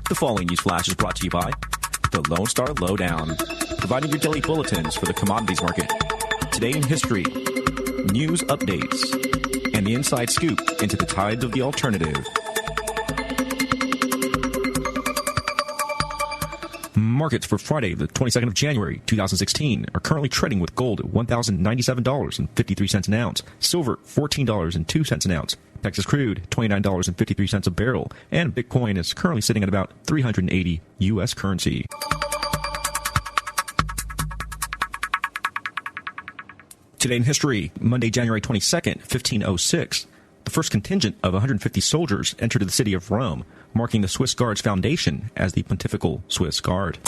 The following news flash is brought to you by the Lone Star Lowdown, providing your daily bulletins for the commodities market. Today in history, news updates, and the inside scoop into the tides of the alternative. Markets for Friday, the 22nd of January, 2016, are currently trading with gold at $1,097.53 an ounce, silver $14.02 an ounce, Texas crude $29.53 a barrel, and Bitcoin is currently sitting at about 380 U.S. currency. Today in history, Monday, January 22nd, 1506, the first contingent of 150 soldiers entered the city of Rome, marking the Swiss Guard's foundation as the Pontifical Swiss Guard.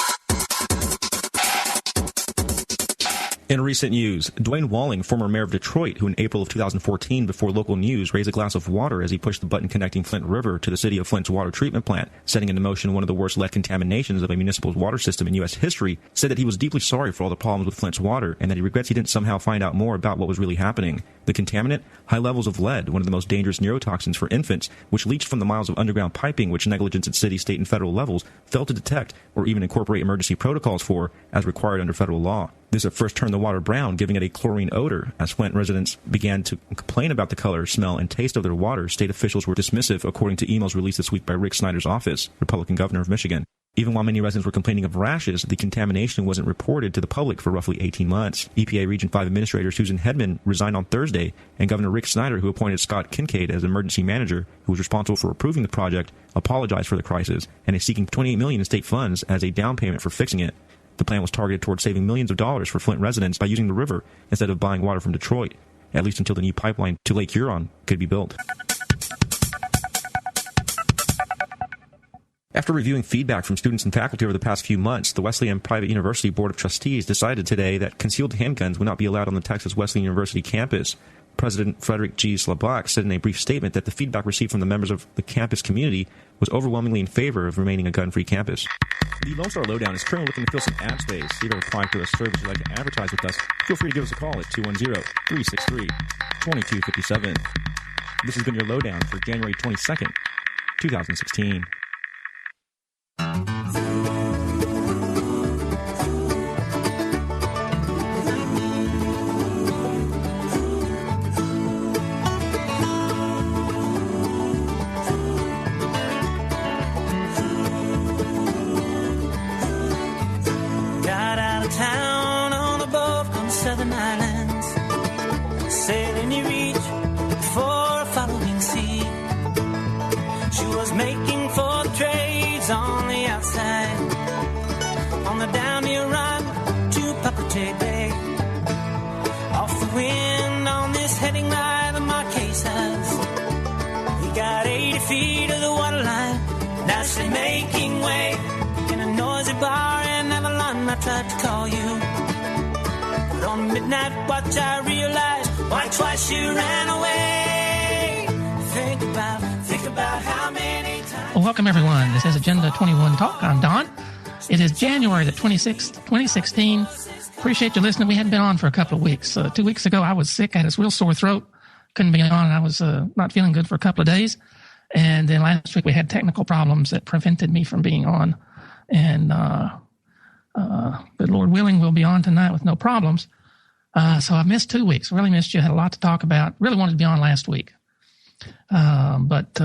In recent news, Dwayne Walling, former mayor of Detroit, who in April of 2014, before local news, raised a glass of water as he pushed the button connecting Flint River to the city of Flint's water treatment plant, setting into motion one of the worst lead contaminations of a municipal water system in U.S. history, said that he was deeply sorry for all the problems with Flint's water and that he regrets he didn't somehow find out more about what was really happening. The contaminant? High levels of lead, one of the most dangerous neurotoxins for infants, which leached from the miles of underground piping which negligence at city, state, and federal levels failed to detect or even incorporate emergency protocols for, as required under federal law. This at first turned the water brown, giving it a chlorine odor. As Flint residents began to complain about the color, smell, and taste of their water, state officials were dismissive, according to emails released this week by Rick Snyder's office, Republican governor of Michigan. Even while many residents were complaining of rashes, the contamination wasn't reported to the public for roughly 18 months. EPA Region 5 Administrator Susan Hedman resigned on Thursday, and Governor Rick Snyder, who appointed Scott Kincaid as emergency manager, who was responsible for approving the project, apologized for the crisis and is seeking $28 million in state funds as a down payment for fixing it. The plan was targeted towards saving millions of dollars for Flint residents by using the river instead of buying water from Detroit, at least until the new pipeline to Lake Huron could be built. After reviewing feedback from students and faculty over the past few months, the Wesleyan Private University Board of Trustees decided today that concealed handguns would not be allowed on the Texas Wesleyan University campus. President Frederick G. Slabach said in a brief statement that the feedback received from the members of the campus community was overwhelmingly in favor of remaining a gun-free campus. The Lone Star Lowdown is currently looking to fill some ad space. If you're applying for a service you'd like to advertise with us, feel free to give us a call at 210-363-2257. This has been your Lowdown for January 22nd, 2016. Town on a boat from the southern islands, sailing you reach for a following sea. She was making for the trades on the outside, on the downhill run to Papeete Bay. Off the wind on this heading line of Marquesas, we got 80 feet of the waterline, nicely making way in a noisy bar in Avalon. I tried to call you, but on midnight watch I realized why twice you ran away. Think about how many times. Well, welcome everyone. This is Agenda 21 Talk. I'm Don. It is January the 26th, 2016. Appreciate you listening. We hadn't been on for a couple of weeks. 2 weeks ago I was sick. I had a real sore throat. Couldn't be on. I was not feeling good for a couple of days. And then last week we had technical problems that prevented me from being on. And but Lord willing, we'll be on tonight with no problems. So I missed 2 weeks. Really missed you. Had a lot to talk about. Really wanted to be on last week. But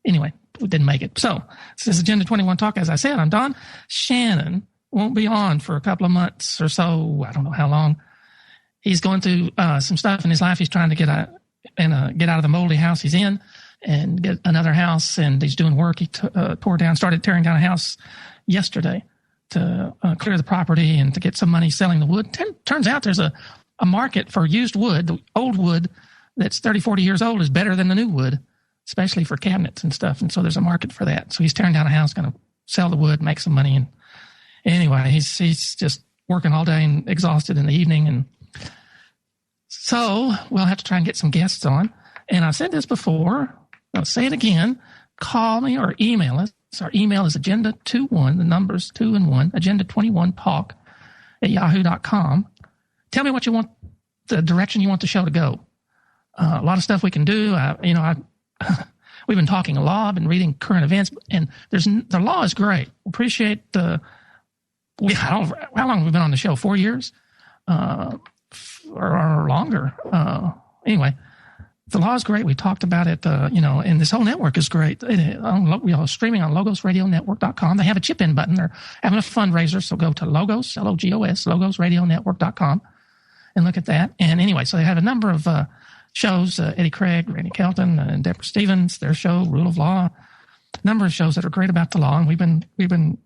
anyway, we didn't make it. So this is Agenda 21 Talk. As I said, I'm Don. Shannon won't be on for a couple of months or so. I don't know how long. He's going through some stuff in his life. He's trying to get out of the moldy house he's in and get another house. And he's doing work. He started tearing down a house yesterday to clear the property and to get some money selling the wood. Turns out there's a market for used wood. The old wood that's 30, 40 years old is better than the new wood, especially for cabinets and stuff. And so there's a market for that. So he's tearing down a house, going to sell the wood, make some money. And anyway, he's just working all day and exhausted in the evening. And so we'll have to try and get some guests on. And I've said this before. I'll say it again. Call me or email us. So our email is agenda21, the numbers 2 and 1, agenda21talk at yahoo.com. Tell me what you want, the direction you want the show to go. A lot of stuff we can do. we've been talking law, I've been reading current events, and the law is great. Appreciate how long have we been on the show? 4 years? Or longer. Anyway, the law is great. We talked about it, and this whole network is great. We are streaming on LogosRadioNetwork.com. They have a chip-in button. They're having a fundraiser, so go to Logos, Logos, LogosRadioNetwork.com and look at that. And anyway, so they have a number of shows, Eddie Craig, Randy Kelton, and Deborah Stevens, their show, Rule of Law, a number of shows that are great about the law. And we've been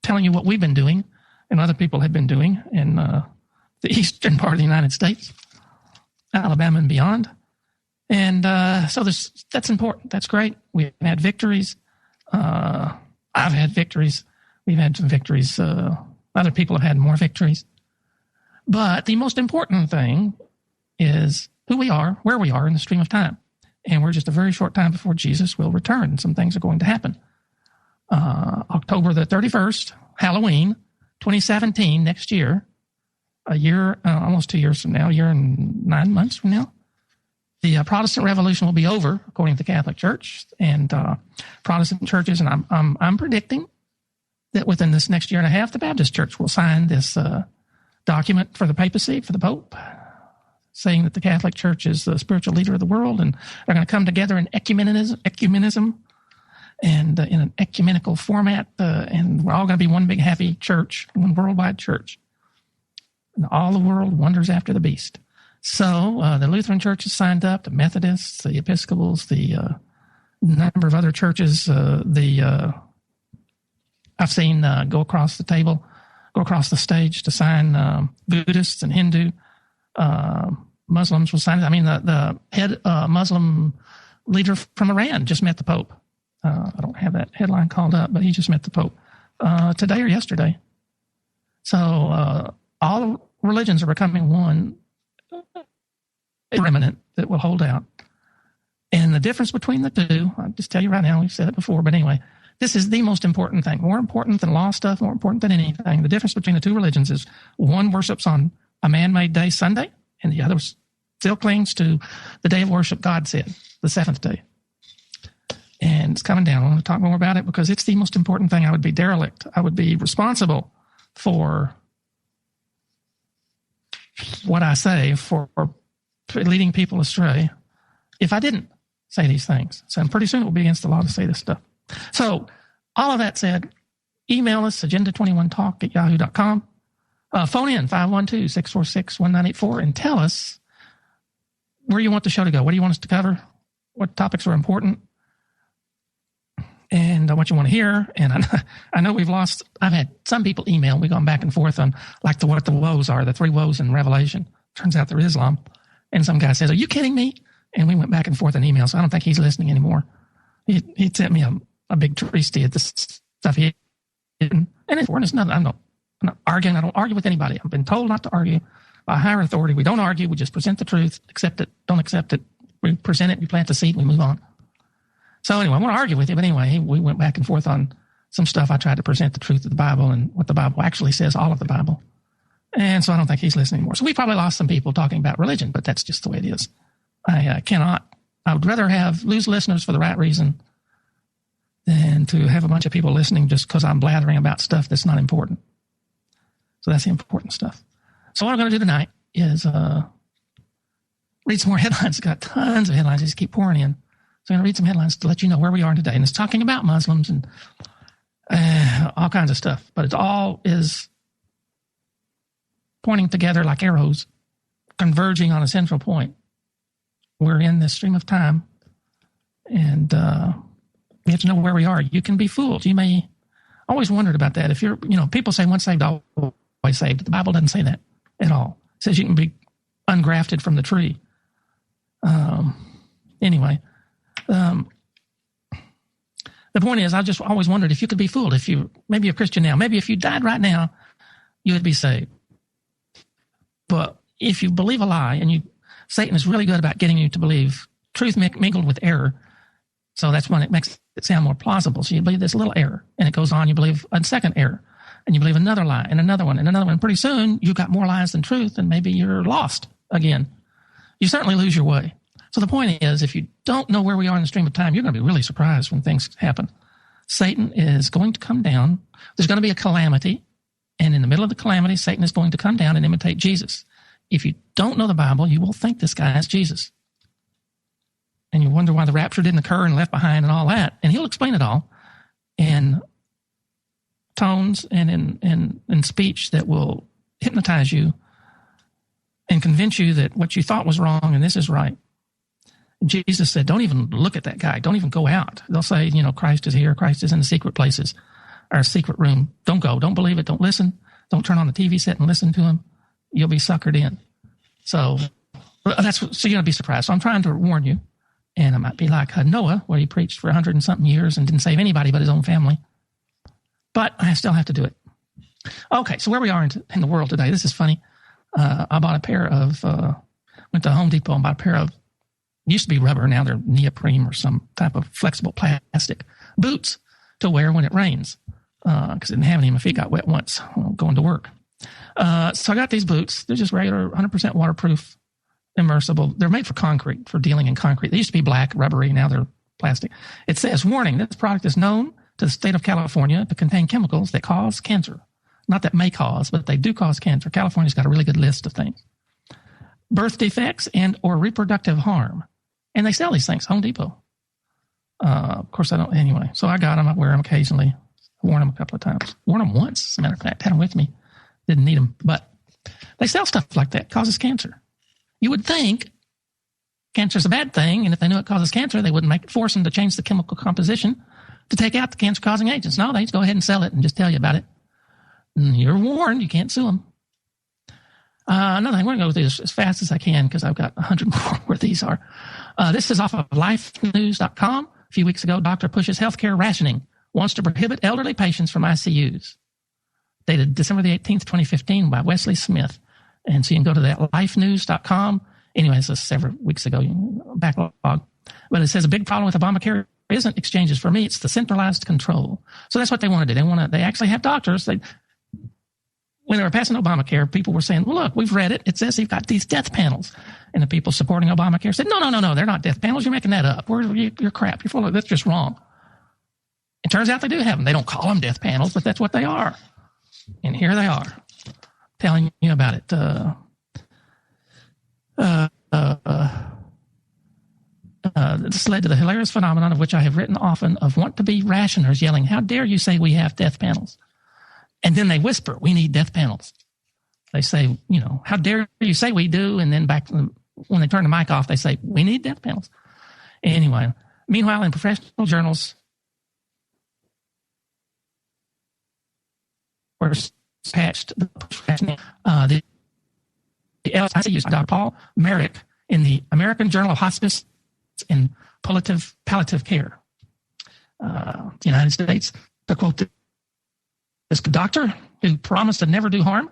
telling you what we've been doing and other people have been doing in the eastern part of the United States, Alabama and beyond. And so that's important. That's great. We've had victories. I've had victories. We've had some victories. Other people have had more victories. But the most important thing is who we are, where we are in the stream of time. And we're just a very short time before Jesus will return. Some things are going to happen. October the 31st, Halloween, 2017, next year, a year, almost 2 years from now, a year and 9 months from now, the Protestant Revolution will be over, according to the Catholic Church and Protestant churches. And I'm predicting that within this next year and a half, the Baptist Church will sign this document for the papacy, for the Pope, saying that the Catholic Church is the spiritual leader of the world, and they're going to come together in ecumenism and in an ecumenical format, and we're all going to be one big happy church, one worldwide church. And all the world wonders after the beast. So the Lutheran Church has signed up, the Methodists, the Episcopals, the number of other churches. I've seen go across the stage to sign. Buddhists and Hindu, Muslims will sign it. I mean, the head Muslim leader from Iran just met the Pope. I don't have that headline called up, but he just met the Pope today or yesterday. So all religions are becoming one remnant that will hold out. And the difference between the two, I'll just tell you right now, we've said it before, but anyway, this is the most important thing. More important than law stuff, more important than anything. The difference between the two religions is one worships on a man-made day, Sunday, and the other still clings to the day of worship God said, the seventh day. And it's coming down. I want to talk more about it because it's the most important thing. I would be derelict. I would be responsible for what I say, for leading people astray, if I didn't say these things. So pretty soon it will be against the law to say this stuff. So all of that said, email us, agenda21talk@yahoo.com. Phone in 512-646-1984 and tell us where you want the show to go. What do you want us to cover? What topics are important? And what you want to hear. And I know I've had some people email. We've gone back and forth on what the woes are, the three woes in Revelation. Turns out they're Islam. And some guy says, "Are you kidding me?" And we went back and forth in email. So I don't think he's listening anymore. He sent me a big treatise of this stuff he didn't. And it's nothing. I'm not arguing. I don't argue with anybody. I've been told not to argue by higher authority. We don't argue. We just present the truth. Accept it. Don't accept it. We present it. We plant the seed. We move on. So anyway, I want to argue with you. But anyway, we went back and forth on some stuff. I tried to present the truth of the Bible and what the Bible actually says, all of the Bible. And so I don't think he's listening anymore. So we probably lost some people talking about religion, but that's just the way it is. I would rather lose listeners for the right reason than to have a bunch of people listening just because I'm blathering about stuff that's not important. So that's the important stuff. So what I'm going to do tonight is read some more headlines. I've got tons of headlines. They just keep pouring in. So I'm going to read some headlines to let you know where we are today. And it's talking about Muslims and all kinds of stuff. But it all is pointing together like arrows, converging on a central point. We're in this stream of time. And we have to know where we are. You can be fooled. You may always wondered about that. If people say once saved, always saved. The Bible doesn't say that at all. It says you can be ungrafted from the tree. Anyway. The point is, I just always wondered if you could be fooled. Maybe you're a Christian now. Maybe if you died right now, you would be saved. But if you believe a lie, and Satan is really good about getting you to believe truth mingled with error, so that's when it makes it sound more plausible. So you believe this little error, and it goes on. You believe a second error, and you believe another lie, and another one, and another one. Pretty soon, you've got more lies than truth, and maybe you're lost again. You certainly lose your way. So So the point is, if you don't know where we are in the stream of time, you're going to be really surprised when things happen. Satan is going to come down. There's going to be a calamity. And in the middle of the calamity, Satan is going to come down and imitate Jesus. If you don't know the Bible, you will think this guy is Jesus. And you wonder why the rapture didn't occur and left behind and all that. And he'll explain it all in tones and in speech that will hypnotize you and convince you that what you thought was wrong and this is right. Jesus said, don't even look at that guy. Don't even go out. They'll say, Christ is here. Christ is in the secret places, our secret room. Don't go. Don't believe it. Don't listen. Don't turn on the TV set and listen to him. You'll be suckered in. So you're going to be surprised. So I'm trying to warn you. And it might be like Noah, where he preached for 100 and something years and didn't save anybody but his own family. But I still have to do it. Okay, so where we are in the world today, this is funny. I bought a pair of, went to Home Depot and bought a pair of, used to be rubber, now they're neoprene or some type of flexible plastic boots to wear when it rains. Because I didn't have any. My feet got wet once going to work. So I got these boots. They're just regular, 100% waterproof, immersible. They're made for concrete, for dealing in concrete. They used to be black, rubbery. Now they're plastic. It says, warning, this product is known to the state of California to contain chemicals that cause cancer. Not that may cause, but they do cause cancer. California's got a really good list of things. Birth defects and or reproductive harm. And they sell these things, Home Depot. Of course, I don't, anyway. So I got them. I wear them occasionally. I worn them a couple of times. Worn them once, as a matter of fact. Had them with me. Didn't need them. But they sell stuff like that. Causes cancer. You would think cancer is a bad thing, and if they knew it causes cancer, they wouldn't force them to change the chemical composition to take out the cancer-causing agents. No, they just go ahead and sell it and just tell you about it. And you're warned. You can't sue them. Another thing, we're going to go through this as fast as I can because I've got 100 more where these are. This is off of lifenews.com. A few weeks ago, doctor pushes healthcare rationing, wants to prohibit elderly patients from ICUs. Dated December the 18th, 2015 by Wesley Smith. And so you can go to that lifenews.com. Anyway, this is several weeks ago, backlog. But it says a big problem with Obamacare isn't exchanges. For me, it's the centralized control. So that's what they want to do. They actually have doctors. When they were passing Obamacare, people were saying, well, look, we've read it. It says you've got these death panels. And the people supporting Obamacare said, no, they're not death panels. You're making that up. You're crap. You're full of, that's just wrong. It turns out they do have them. They don't call them death panels, but that's what they are. And here they are telling you about it. This led to the hilarious phenomenon of which I have written often of want-to-be rationers yelling, how dare you say we have death panels? And then they whisper, we need death panels. They say, how dare you say we do? And then when they turn the mic off, they say, we need death panels. Anyway, meanwhile, in professional journals, were patched the LSIC, Dr. Paul Merrick in the American Journal of Hospice and Palliative Care. The United States, to quote this doctor who promised to never do harm,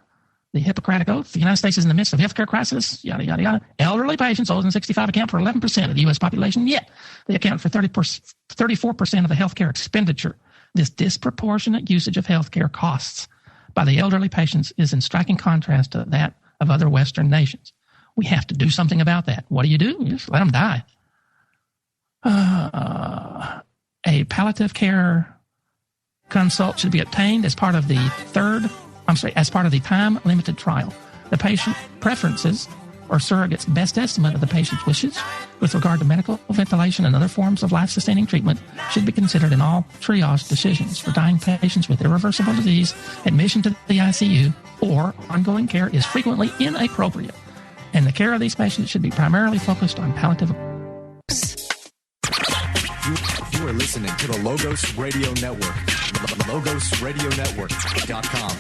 the Hippocratic Oath, the United States is in the midst of healthcare crisis, yada, yada, yada. Elderly patients older than 65 account for 11% of the U.S. population, yet they account for 34% of the healthcare expenditure. This disproportionate usage of healthcare costs by the elderly patients is in striking contrast to that of other Western nations. We have to do something about that. What do? You just let them die. A palliative care consult should be obtained as part of the time-limited trial. The patient preferences or surrogate's best estimate of the patient's wishes with regard to medical ventilation and other forms of life-sustaining treatment should be considered in all triage decisions. For dying patients with irreversible disease, admission to the ICU or ongoing care is frequently inappropriate, and the care of these patients should be primarily focused on palliative. You are listening to the Logos Radio Network. LogosRadioNetwork.com.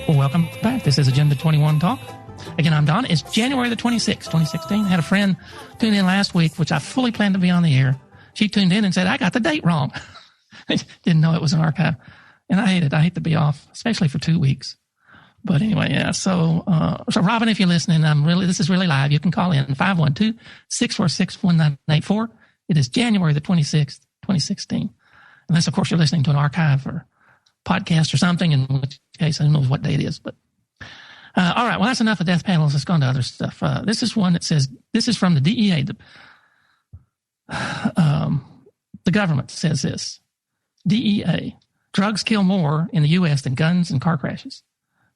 Welcome back. This is Agenda 21 Talk. Again, I'm Don. It's January the 26th, 2016. I had a friend tune in last week, which I fully planned to be on the air. She tuned in and said, I got the date wrong. Didn't know it was an archive. And I hate it. I hate to be off, especially for 2 weeks. But anyway, yeah. So Robin, if you're listening, this is really live. You can call in 512-646-1984. It is January the 26th, 2016. Unless, of course, you're listening to an archive or podcast or something, in which case, who knows what day it is. But all right, well, that's enough of death panels. Let's go on to other stuff. This is one that says, this is from the DEA. The government says this. DEA, drugs kill more in the U.S. than guns and car crashes.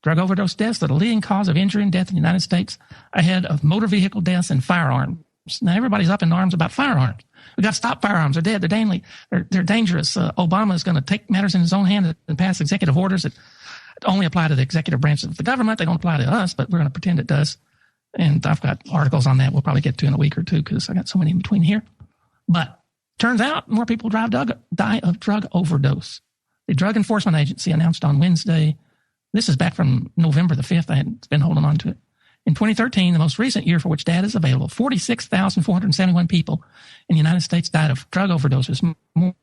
Drug overdose deaths are the leading cause of injury and death in the United States, ahead of motor vehicle deaths and firearms. Now, everybody's up in arms about firearms. We've got to stop firearms. They're dead. They're dangerous. Obama is going to take matters in his own hand and pass executive orders that only apply to the executive branch of the government. They don't apply to us, but we're going to pretend it does. And I've got articles on that we'll probably get to in a week or two because I got so many in between here. But turns out more people die of drug overdose. The Drug Enforcement Agency announced on Wednesday, this is back from November the 5th. I had been holding on to it. In 2013, the most recent year for which data is available, 46,471 people in the United States died of drug overdoses. More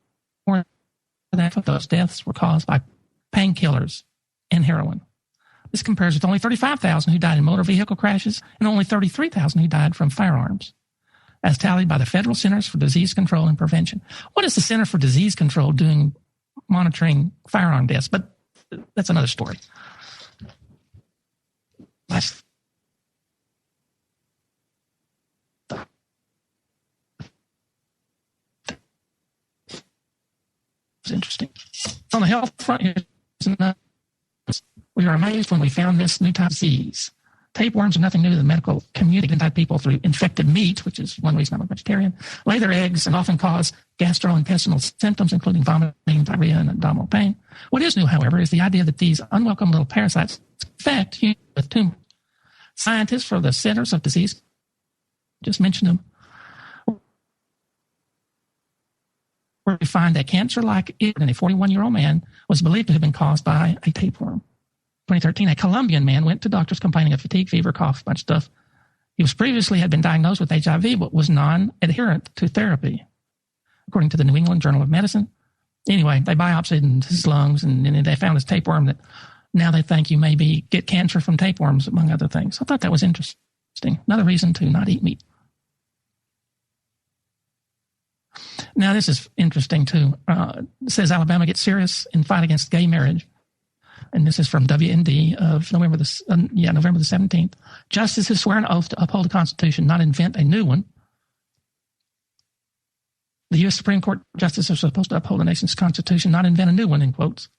than half of those deaths were caused by painkillers and heroin. This compares with only 35,000 who died in motor vehicle crashes and only 33,000 who died from firearms, as tallied by the Federal Centers for Disease Control and Prevention. What is the Center for Disease Control doing monitoring firearm deaths? But that's another story. It's interesting. On the health front, we are amazed when we found this new type of disease. Tapeworms are nothing new to the medical community. They infect people through infected meat, which is one reason I'm a vegetarian, lay their eggs, and often cause gastrointestinal symptoms, including vomiting, diarrhea, and abdominal pain. What is new, however, is the idea that these unwelcome little parasites infect humans with tumors. Scientists for the Centers of Disease, just mentioned them, where we find that cancer-like in a 41-year-old man was believed to have been caused by a tapeworm. 2013, a Colombian man went to doctors complaining of fatigue, fever, cough, a bunch of stuff. He was previously had been diagnosed with HIV, but was non-adherent to therapy, according to the New England Journal of Medicine. Anyway, they biopsied his lungs, and they found this tapeworm that now they think you maybe get cancer from tapeworms, among other things. I thought that was interesting. Another reason to not eat meat. Now, this is interesting, too. It says Alabama gets serious in fight against gay marriage. And this is from WND of November the 17th. Justices swear an oath to uphold the Constitution, not invent a new one. The U.S. Supreme Court justices are supposed to uphold the nation's Constitution, not invent a new one, in quotes.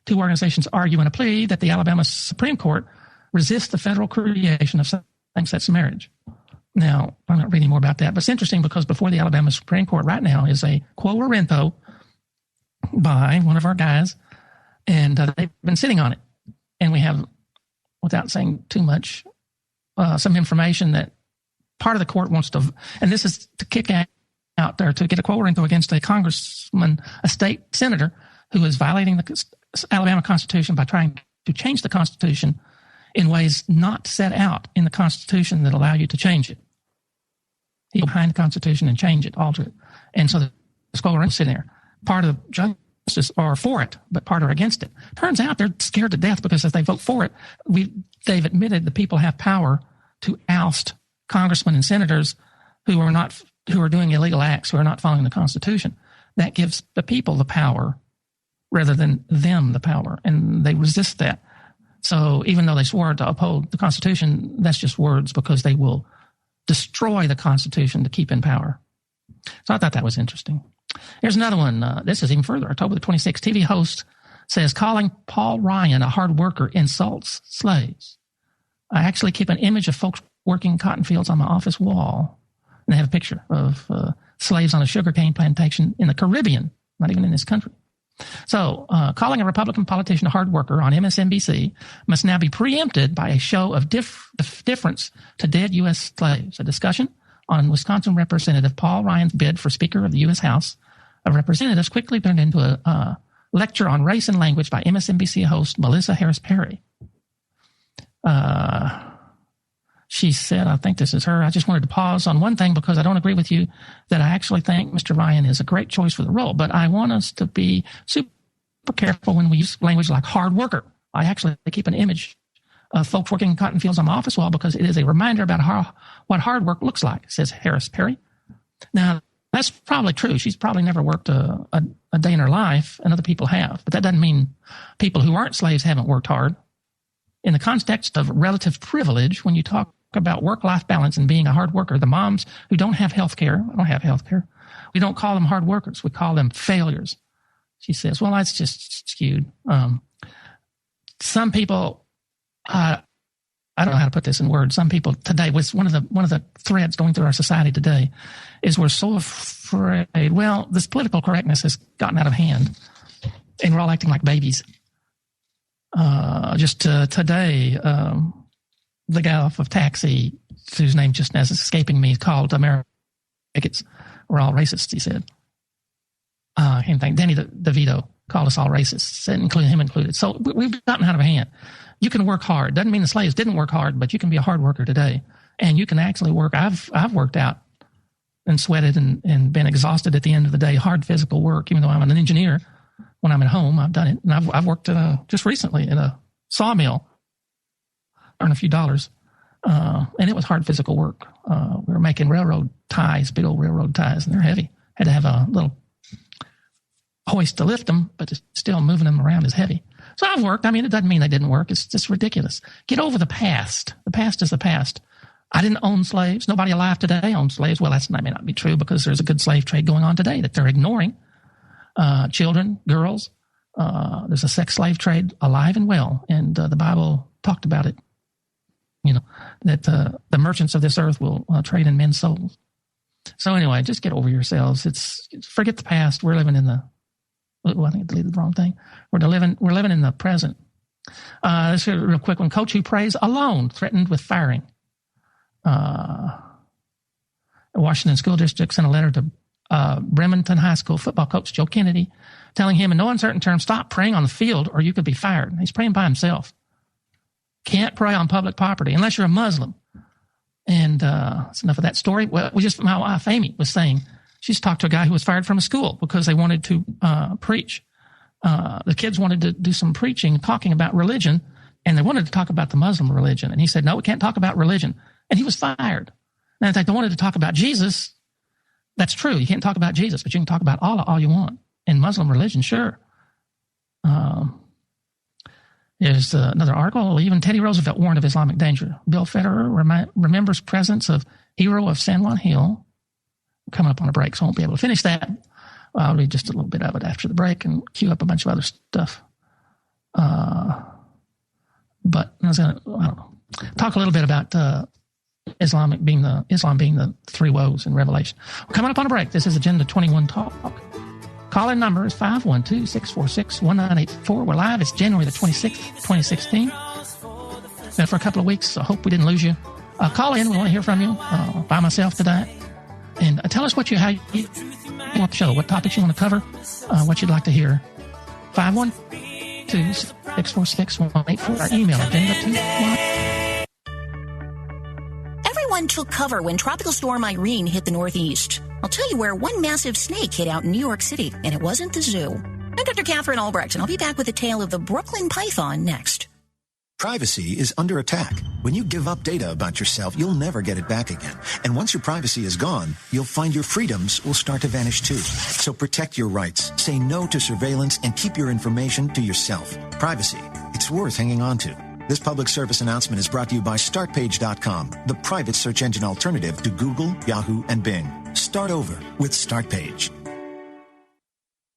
Two organizations argue in a plea that the Alabama Supreme Court resists the federal creation of same-sex marriage. Now, I'm not reading more about that, but it's interesting because before the Alabama Supreme Court right now is a quo warranto by one of our guys, and they've been sitting on it. And we have, without saying too much, some information that part of the court wants to, and this is to kick out there to get a quo warranto against a congressman, a state senator, who is violating the Alabama Constitution by trying to change the Constitution in ways not set out in the Constitution that allow you to change it. He go behind the Constitution and change it, alter it. And so the quo warranto is sitting there. Part of the justice are for it, but part are against it. Turns out they're scared to death because if they vote for it, they've admitted the people have power to oust congressmen and senators who are doing illegal acts, who are not following the Constitution. That gives the people the power rather than them the power, and they resist that. So even though they swore to uphold the Constitution, that's just words because they will destroy the Constitution to keep in power. So I thought that was interesting. Here's another one. This is even further. October the 26th, TV host says calling Paul Ryan a hard worker insults slaves. I actually keep an image of folks working cotton fields on my office wall. And they have a picture of slaves on a sugarcane plantation in the Caribbean, not even in this country. So calling a Republican politician a hard worker on MSNBC must now be preempted by a show of deference to dead U.S. slaves. A discussion on Wisconsin Representative Paul Ryan's bid for Speaker of the U.S. House of Representatives quickly turned into a lecture on race and language by MSNBC host Melissa Harris Perry. She said, I think this is her, I just wanted to pause on one thing because I don't agree with you that I actually think Mr. Ryan is a great choice for the role, but I want us to be super careful when we use language like hard worker. I actually keep an image folks working in cotton fields on my office wall because it is a reminder about what hard work looks like, says Harris Perry. Now, that's probably true. She's probably never worked a day in her life, and other people have. But that doesn't mean people who aren't slaves haven't worked hard. In the context of relative privilege, when you talk about work-life balance and being a hard worker, the moms who don't have health care, we don't call them hard workers. We call them failures. She says, well, that's just skewed. Some people, I don't know how to put this in words. Some people today, was one of the threads going through our society today, is we're so afraid. Well, this political correctness has gotten out of hand, and we're all acting like babies. Today, the guy off of Taxi, whose name just now is escaping me, called Americans we're all racist. He said, I can't think. Danny DeVito called us all racists, including him included. So we've gotten out of hand. You can work hard. Doesn't mean the slaves didn't work hard, but you can be a hard worker today, and you can actually work. I've worked out and sweated and been exhausted at the end of the day. Hard physical work, even though I'm an engineer. When I'm at home, I've done it, and I've worked just recently in a sawmill, earned a few dollars, and it was hard physical work. We were making railroad ties, big old railroad ties, and they're heavy. Had to have a little hoist to lift them, but still moving them around is heavy. So I've worked. I mean, it doesn't mean they didn't work. It's just ridiculous. Get over the past. The past is the past. I didn't own slaves. Nobody alive today owns slaves. Well, that may not be true because there's a good slave trade going on today that they're ignoring. Children, girls. There's a sex slave trade alive and well, and the Bible talked about it. You know, that the merchants of this earth will trade in men's souls. So anyway, just get over yourselves. Forget the past. We're living in the. Well, I think I deleted the wrong thing. We're living in the present. This is a real quick one. Coach who prays alone threatened with firing. Washington School District sent a letter to Bremerton High School football coach Joe Kennedy, telling him in no uncertain terms, stop praying on the field or you could be fired. He's praying by himself. Can't pray on public property unless you're a Muslim. And that's enough of that story. Well, my wife Amy was saying she's talked to a guy who was fired from a school because they wanted to preach. The kids wanted to do some preaching, talking about religion, and they wanted to talk about the Muslim religion. And he said, no, we can't talk about religion. And he was fired. Now, in fact, they wanted to talk about Jesus. That's true. You can't talk about Jesus, but you can talk about Allah all you want. In Muslim religion, sure. There's another article. Even Teddy Roosevelt warned of Islamic danger. Bill Federer remembers presence of hero of San Juan Hill. I'm coming up on a break, so I won't be able to finish that. I'll read just a little bit of it after the break and queue up a bunch of other stuff. But I was going to, talk a little bit about Islam being the three woes in Revelation. We're coming up on a break. This is Agenda 21 Talk. Call-in number is 512-646-1984. We're live. It's January the 26th, 2016. Been for a couple of weeks, so I hope we didn't lose you. Call in. We want to hear from you. By myself today. And tell us how you want the show, what topics you want to cover, what you'd like to hear. 512-646-1984. Our email, agenda21. Everyone took cover when Tropical Storm Irene hit the Northeast. I'll tell you where one massive snake hid out in New York City, and it wasn't the zoo. I'm Dr. Catherine Albrecht, and I'll be back with a tale of the Brooklyn Python next. Privacy is under attack. When you give up data about yourself, you'll never get it back again. And once your privacy is gone, you'll find your freedoms will start to vanish too. So protect your rights, say no to surveillance, and keep your information to yourself. Privacy, it's worth hanging on to. This public service announcement is brought to you by StartPage.com, the private search engine alternative to Google, Yahoo, and Bing. Start over with StartPage.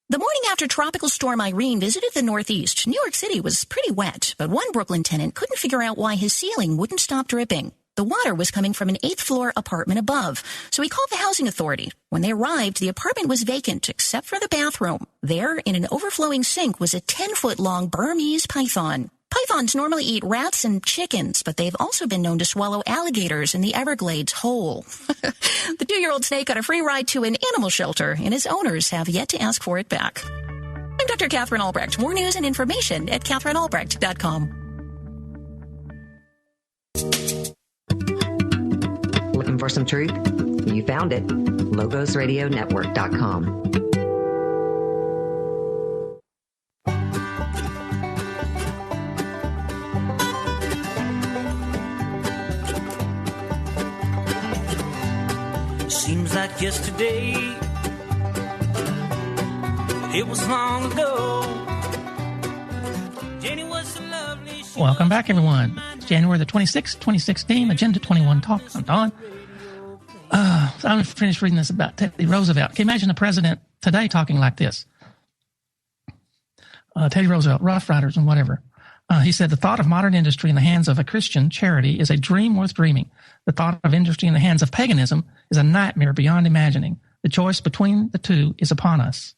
The morning after Tropical Storm Irene visited the Northeast, New York City was pretty wet, but one Brooklyn tenant couldn't figure out why his ceiling wouldn't stop dripping. The water was coming from an 8th-floor apartment above, so he called the housing authority. When they arrived, the apartment was vacant except for the bathroom. There, in an overflowing sink, was a 10-foot-long Burmese python. Pythons normally eat rats and chickens, but they've also been known to swallow alligators in the Everglades whole. The 2-year-old snake got a free ride to an animal shelter, and his owners have yet to ask for it back. I'm Dr. Catherine Albrecht. More news and information at CatherineAlbrecht.com. Looking for some truth? You found it. LogosRadioNetwork.com. seems like yesterday. It was long ago. Jenny was so lovely. Welcome back, everyone. It's January the 26th, 2016, Agenda 21 Talk. I'm Don. So I'm going to finish reading this about Teddy Roosevelt. Can you imagine the president today talking like this? Teddy Roosevelt, Rough Riders and whatever. He said, the thought of modern industry in the hands of a Christian charity is a dream worth dreaming. The thought of industry in the hands of paganism is a nightmare beyond imagining. The choice between the two is upon us.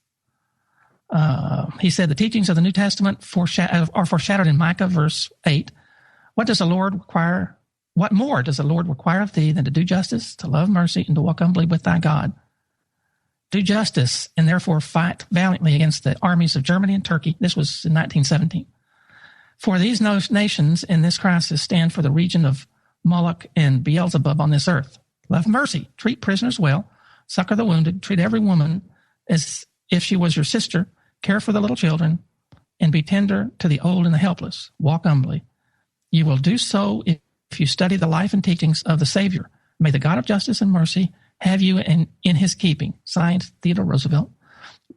He said, the teachings of the New Testament are foreshadowed in Micah verse 8. What more does the Lord require of thee than to do justice, to love mercy, and to walk humbly with thy God? Do justice and therefore fight valiantly against the armies of Germany and Turkey. This was in 1917. For these nations in this crisis stand for the region of Moloch and Beelzebub on this earth. Love mercy, treat prisoners well, succor the wounded, treat every woman as if she was your sister, care for the little children, and be tender to the old and the helpless. Walk humbly. You will do so if you study the life and teachings of the Savior. May the God of justice and mercy have you in his keeping. Signed, Theodore Roosevelt.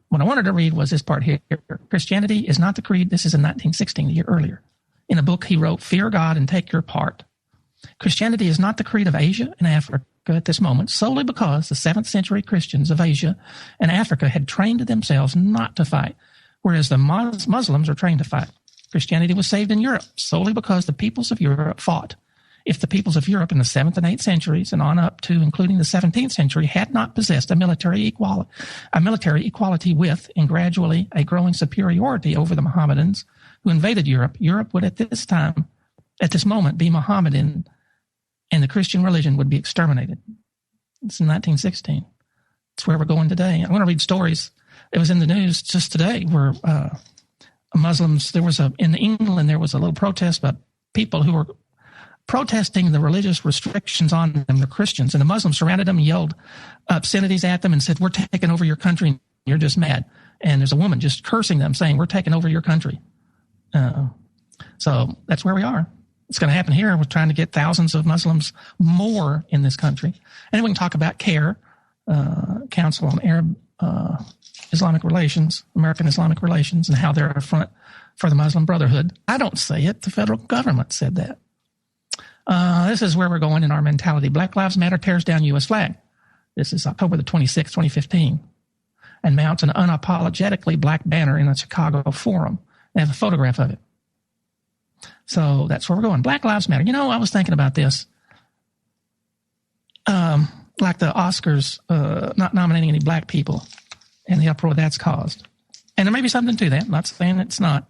What I wanted to read was this part here. Christianity is not the creed. This is in 1916, a year earlier. In a book he wrote, Fear God and Take Your Part. Christianity is not the creed of Asia and Africa at this moment, solely because the 7th century Christians of Asia and Africa had trained themselves not to fight, whereas the Muslims are trained to fight. Christianity was saved in Europe solely because the peoples of Europe fought. If the peoples of Europe in the 7th and 8th centuries and on up to including the 17th century had not possessed a military equality with and gradually a growing superiority over the Mohammedans who invaded Europe, Europe would at this moment be Mohammedan, and the Christian religion would be exterminated. It's in 1916. It's where we're going today. I want to read stories. It was in the news just today where Muslims, in England, there was a little protest about people who were protesting the religious restrictions on them, the Christians, and the Muslims surrounded them and yelled obscenities at them and said, we're taking over your country, and you're just mad. And there's a woman just cursing them, saying, we're taking over your country. So that's where we are. It's going to happen here. We're trying to get thousands of Muslims more in this country. And we can talk about CARE, Council on Arab Islamic Relations, American Islamic Relations, and how they're a front for the Muslim Brotherhood. I don't say it. The federal government said that. This is where we're going in our mentality. Black Lives Matter tears down U.S. flag. This is October the 26th, 2015, and mounts an unapologetically black banner in the Chicago Forum. They have a photograph of it. So that's where we're going. Black Lives Matter. You know, I was thinking about this. Like the Oscars not nominating any black people and the uproar that's caused. And there may be something to that. I'm not saying it's not.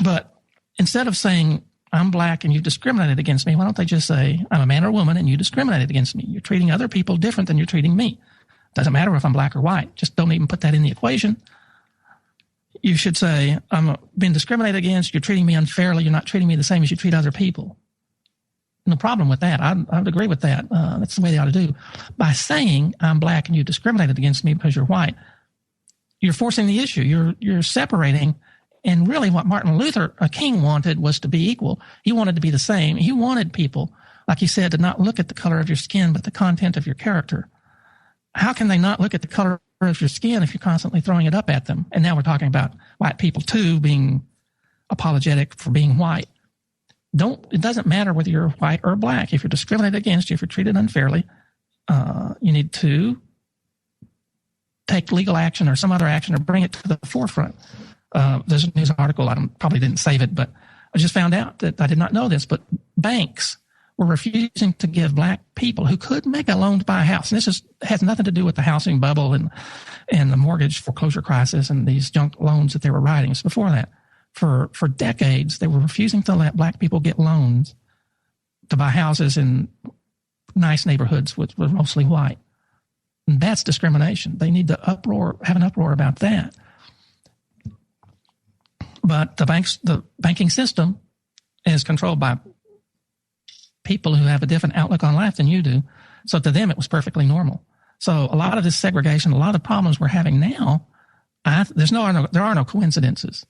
But instead of saying, I'm black and you discriminated against me, why don't they just say, I'm a man or a woman and you discriminated against me? You're treating other people different than you're treating me. Doesn't matter if I'm black or white. Just don't even put that in the equation. You should say, I'm being discriminated against. You're treating me unfairly. You're not treating me the same as you treat other people. No problem with that. I would agree with that. That's the way they ought to do. By saying I'm black and you discriminated against me because you're white, you're forcing the issue. You're separating. And really what Martin Luther King wanted was to be equal. He wanted to be the same. He wanted people, like he said, to not look at the color of your skin, but the content of your character. How can they not look at the color of your skin if you're constantly throwing it up at them? And now we're talking about white people too being apologetic for being white. It doesn't matter whether you're white or black. If you're discriminated against, if you're treated unfairly, you need to take legal action or some other action or bring it to the forefront. There's a news article, I probably didn't save it, but I just found out that I did not know this, but banks were refusing to give black people who could make a loan to buy a house. And this has nothing to do with the housing bubble and the mortgage foreclosure crisis and these junk loans that they were writing. It's before that. For decades, they were refusing to let black people get loans to buy houses in nice neighborhoods, which were mostly white. And that's discrimination. They need to have an uproar about that. But the banking system is controlled by people who have a different outlook on life than you do. So to them, it was perfectly normal. So a lot of this segregation, a lot of problems we're having now, there are no coincidences.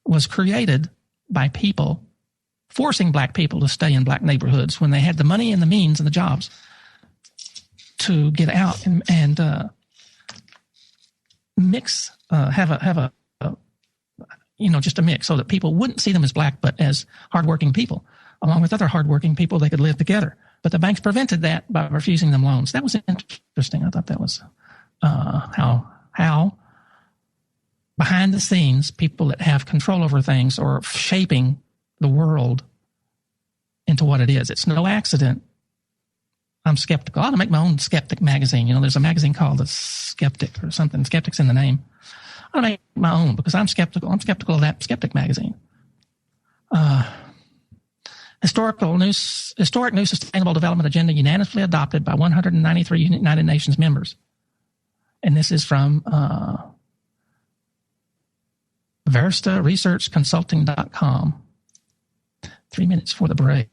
It was created by people forcing black people to stay in black neighborhoods when they had the money and the means and the jobs. to get out and mix, have a just a mix so that people wouldn't see them as black, but as hardworking people. Along with other hardworking people, they could live together. But the banks prevented that by refusing them loans. That was interesting. I thought that was how behind the scenes, people that have control over things are shaping the world into what it is. It's no accident. I'm skeptical. I ought to make my own skeptic magazine. There's a magazine called The Skeptic or something. Skeptic's in the name. I ought to make my own because I'm skeptical. I'm skeptical of that Skeptic magazine. Historic new sustainable development agenda unanimously adopted by 193 United Nations members. And this is from VeristaResearchConsulting.com. 3 minutes for the break.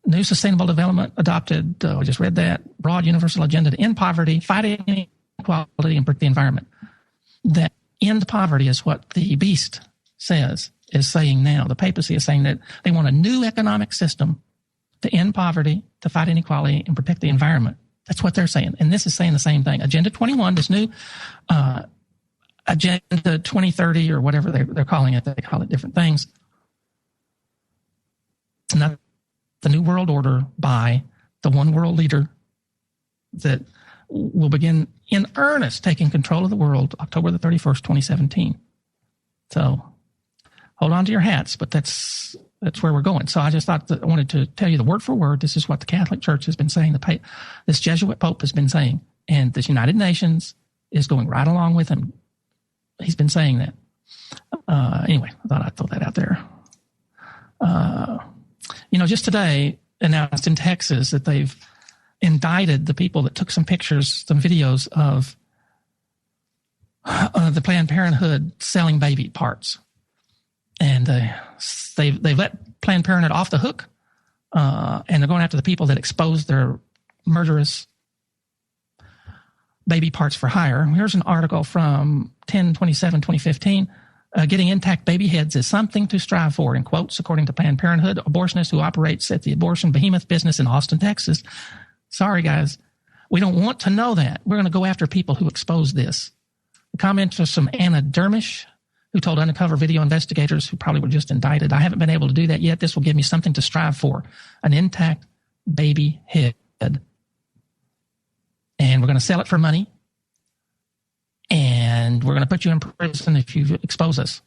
New sustainable development adopted, I just read that, broad universal agenda to end poverty, fight inequality, and protect the environment. That end poverty is what the beast is saying now. The papacy is saying that they want a new economic system to end poverty, to fight inequality, and protect the environment. That's what they're saying. And this is saying the same thing. Agenda 21, this new Agenda 2030 or whatever they're calling it. They call it different things. It's not the new world order by the one world leader that will begin in earnest taking control of the world October the 31st, 2017. So hold on to your hats, but that's where we're going. So I just thought that I wanted to tell you the word for word. This is what the Catholic Church has been saying. This Jesuit Pope has been saying, and this United Nations is going right along with him. He's been saying that. Anyway, I thought I'd throw that out there. Just today announced in Texas that they've indicted the people that took some pictures, some videos of the Planned Parenthood selling baby parts. And they've let Planned Parenthood off the hook, and they're going after the people that exposed their murderous baby parts for hire. Here's an article from 10/27/2015. Getting intact baby heads is something to strive for, in quotes, according to Planned Parenthood, abortionist who operates at the abortion behemoth business in Austin, Texas. Sorry, guys. We don't want to know that. We're going to go after people who expose this. The comments are from Anna Dermish, who told undercover video investigators who probably were just indicted, I haven't been able to do that yet. This will give me something to strive for, an intact baby head. And we're going to sell it for money. And we're going to put you in prison if you expose us.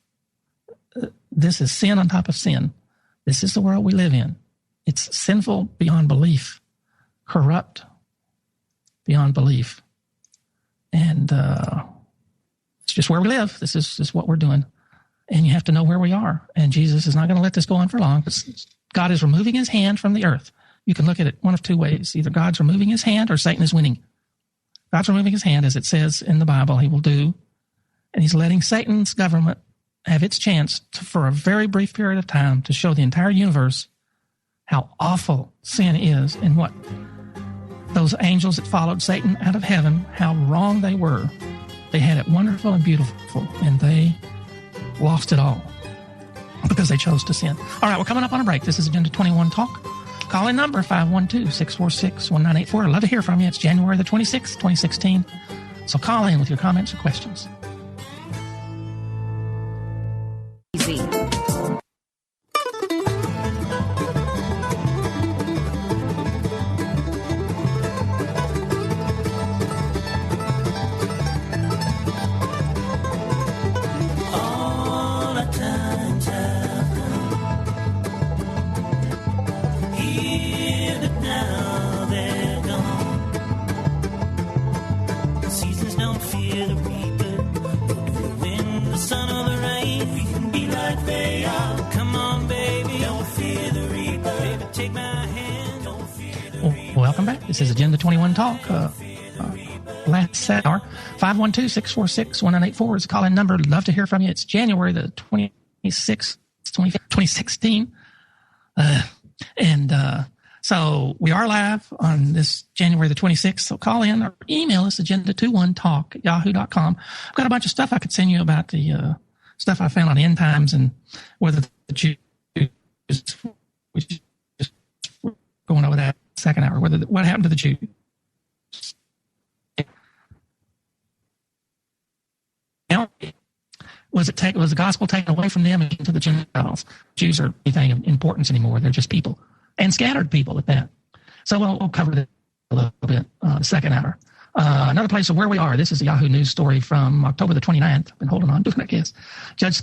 This is sin on top of sin. This is the world we live in. It's sinful beyond belief, corrupt beyond belief. And it's just where we live. This is what we're doing. And you have to know where we are. And Jesus is not going to let this go on for long. God is removing his hand from the earth. You can look at it one of two ways. Either God's removing his hand or Satan is winning. God's removing his hand, as it says in the Bible he will do. And he's letting Satan's government have its chance for a very brief period of time to show the entire universe how awful sin is and what those angels that followed Satan out of heaven, how wrong they were. They had it wonderful and beautiful, and they lost it all because they chose to sin. All right, we're coming up on a break. This is Agenda 21 Talk. Call-in number 512-646-1984. I'd love to hear from you. It's January the 26th, 2016. So call in with your comments or questions. Easy. Welcome back. This is Agenda 21 Talk. Last hour, 512-646-1984 is the call-in number. Love to hear from you. It's January the 26th, 2016. So we are live on this January the 26th. So call in or email us, agenda21talk@yahoo.com. I've got a bunch of stuff I could send you about the stuff I found on end times and whether the Jews, we just going over that second hour, what happened to the Jews. penalty? Was the gospel taken away from them and given to the Gentiles? Jews are anything of importance anymore. They're just people, and scattered people at that. So we'll cover that a little bit the second hour. Another place of where we are. This is a Yahoo News story from October the 29th. I've been holding on to it, I guess. Justice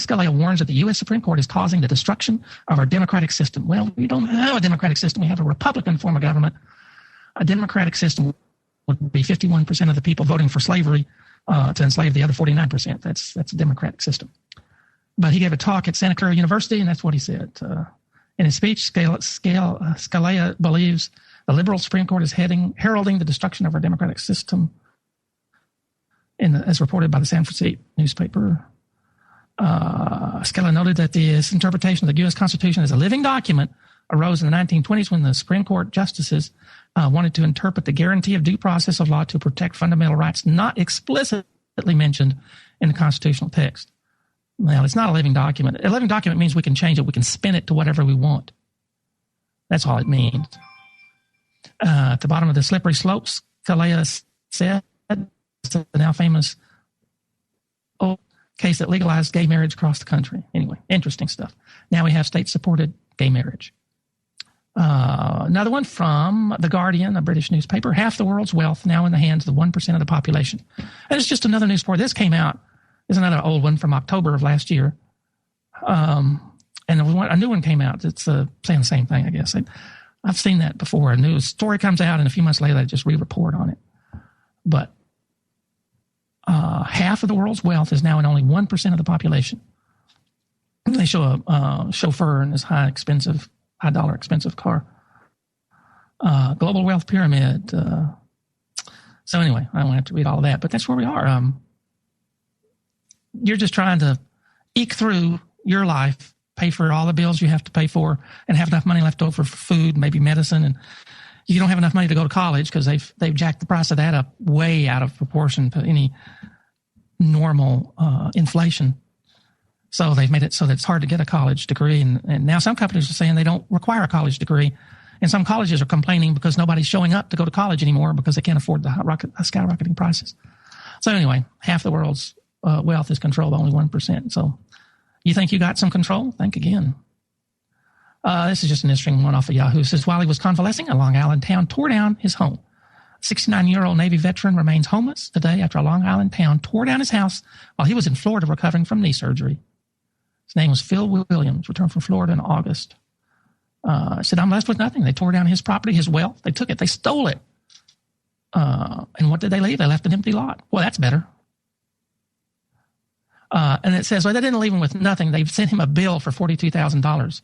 Scalia warns that the U.S. Supreme Court is causing the destruction of our democratic system. Well, we don't have a democratic system. We have a Republican form of government. A democratic system would be 51% of the people voting for slavery to enslave the other 49%. That's a democratic system. But he gave a talk at Santa Clara University, and that's what he said. In his speech, Scalia believes the liberal Supreme Court is heralding the destruction of our democratic system, as reported by the San Francisco newspaper. Scalia noted that this interpretation of the U.S. Constitution as a living document arose in the 1920s when the Supreme Court justices wanted to interpret the guarantee of due process of law to protect fundamental rights not explicitly mentioned in the constitutional text. Well, it's not a living document. A living document means we can change it. We can spin it to whatever we want. That's all it means. At the bottom of the slippery slopes, Scalia said, the now famous case that legalized gay marriage across the country. Anyway, interesting stuff. Now we have state-supported gay marriage. Another one from The Guardian, a British newspaper. Half the world's wealth now in the hands of the 1% of the population. And it's just another news report. This came out. There's another old one from October of last year. And a new one came out. It's saying the same thing, I guess. I've seen that before. A new story comes out, and a few months later, they just re-report on it. But half of the world's wealth is now in only 1% of the population. They show a chauffeur in this high dollar expensive car. Global wealth pyramid. So anyway, I don't have to read all of that, but that's where we are. You're just trying to eke through your life, pay for all the bills you have to pay for, and have enough money left over for food, maybe medicine, and you don't have enough money to go to college because they've jacked the price of that up way out of proportion to any normal inflation. So they've made it so that it's hard to get a college degree, and now some companies are saying they don't require a college degree, and some colleges are complaining because nobody's showing up to go to college anymore because they can't afford the skyrocketing prices. So anyway, half the world's wealth is controlled by only 1%. So you think you got some control? Think again. This is just an interesting one off of Yahoo. It says, while he was convalescing, a Long Island town tore down his home. A 69-year-old Navy veteran remains homeless today after a Long Island town tore down his house while he was in Florida recovering from knee surgery. His name was Phil Williams, returned from Florida in August. Said, I'm left with nothing. They tore down his property, his wealth. They took it. They stole it. And what did they leave? They left an empty lot. Well, that's better. And it says, well, they didn't leave him with nothing. They sent him a bill for $42,000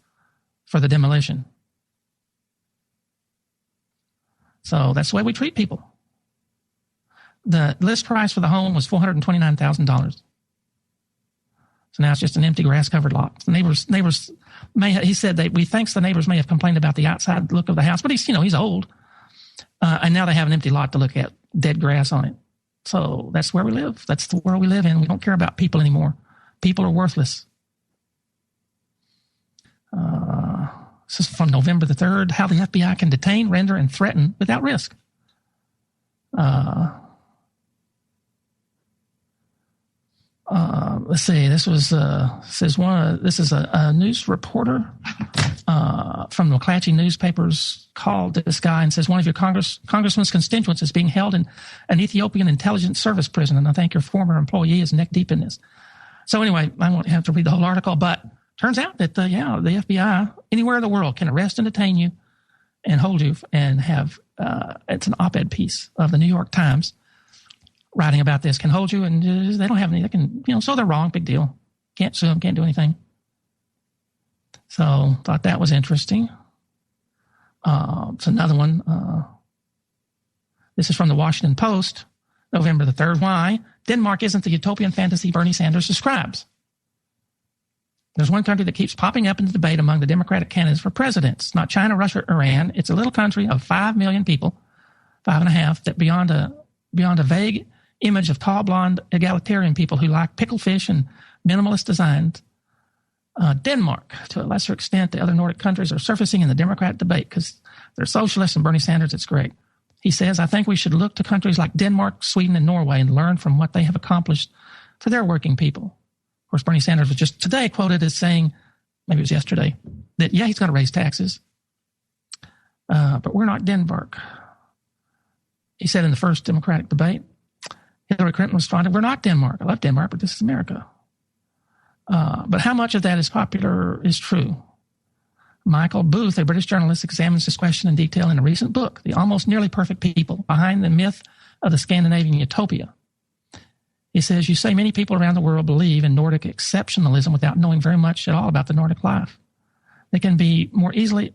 for the demolition. So that's the way we treat people. The list price for the home was $429,000. So now it's just an empty grass-covered lot. The neighbors he said he thinks the neighbors may have complained about the outside look of the house, but he's old. And now they have an empty lot to look at, dead grass on it. So that's where we live. That's the world we live in. We don't care about people anymore. People are worthless. This is from November the 3rd, how the FBI can detain, render, and threaten without risk. Let's see. This was this is a news reporter from the McClatchy newspapers called this guy and says one of your congressman's constituents is being held in an Ethiopian intelligence service prison, and I think your former employee is neck deep in this. So anyway, I won't have to read the whole article, but turns out that the FBI anywhere in the world can arrest and detain you and hold you and have it's an op-ed piece of the New York Times writing about this, can hold you, and they don't have any, they can, so they're wrong, big deal. Can't sue them, can't do anything. So thought that was interesting. It's another one. This is from the Washington Post, November the 3rd. Why? Denmark isn't the utopian fantasy Bernie Sanders describes. There's one country that keeps popping up in the debate among the Democratic candidates for president. It's not China, Russia, or Iran. It's a little country of 5 million people, 5.5, that beyond a vague image of tall, blonde, egalitarian people who like pickled fish and minimalist designs. Denmark, to a lesser extent, the other Nordic countries are surfacing in the Democrat debate because they're socialists and Bernie Sanders, it's great. He says, I think we should look to countries like Denmark, Sweden, and Norway and learn from what they have accomplished for their working people. Of course, Bernie Sanders was just today quoted as saying, maybe it was yesterday, that, yeah, he's going to raise taxes. But we're not Denmark. He said in the first Democratic debate, Hillary Clinton responded, we're not Denmark. I love Denmark, but this is America. But how much of that is popular is true? Michael Booth, a British journalist, examines this question in detail in a recent book, The Almost Nearly Perfect People, Behind the Myth of the Scandinavian Utopia. He says, you say many people around the world believe in Nordic exceptionalism without knowing very much at all about the Nordic life. They can more easily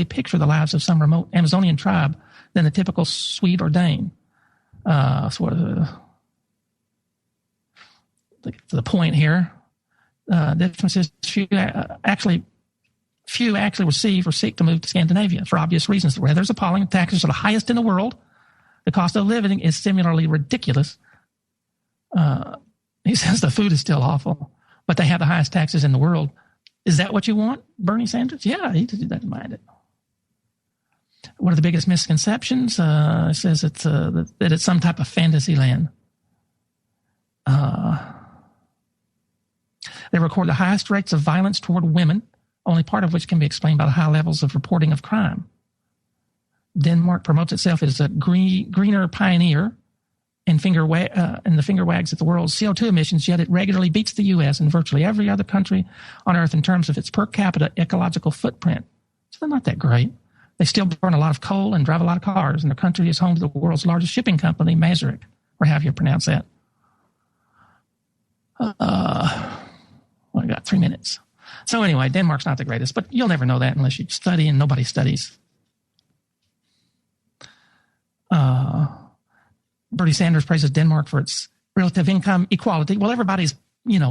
picture the lives of some remote Amazonian tribe than the typical Swede or Dane. To the point here, the difference is few actually receive or seek to move to Scandinavia for obvious reasons. The weather is appalling, the taxes are the highest in the world, the cost of living is similarly ridiculous. He says the food is still awful, but they have the highest taxes in the world. Is that what you want, Bernie Sanders? Yeah, he doesn't mind it. One of the biggest misconceptions says that it's some type of fantasy land. They record the highest rates of violence toward women, only part of which can be explained by the high levels of reporting of crime. Denmark promotes itself as a greener pioneer and the finger wags at the world's CO2 emissions, yet it regularly beats the U.S. and virtually every other country on Earth in terms of its per capita ecological footprint. So they're not that great. They still burn a lot of coal and drive a lot of cars, and their country is home to the world's largest shipping company, Maersk, or however you pronounce that. I got 3 minutes. So anyway, Denmark's not the greatest, but you'll never know that unless you study, and nobody studies. Bernie Sanders praises Denmark for its relative income equality. Well, everybody's,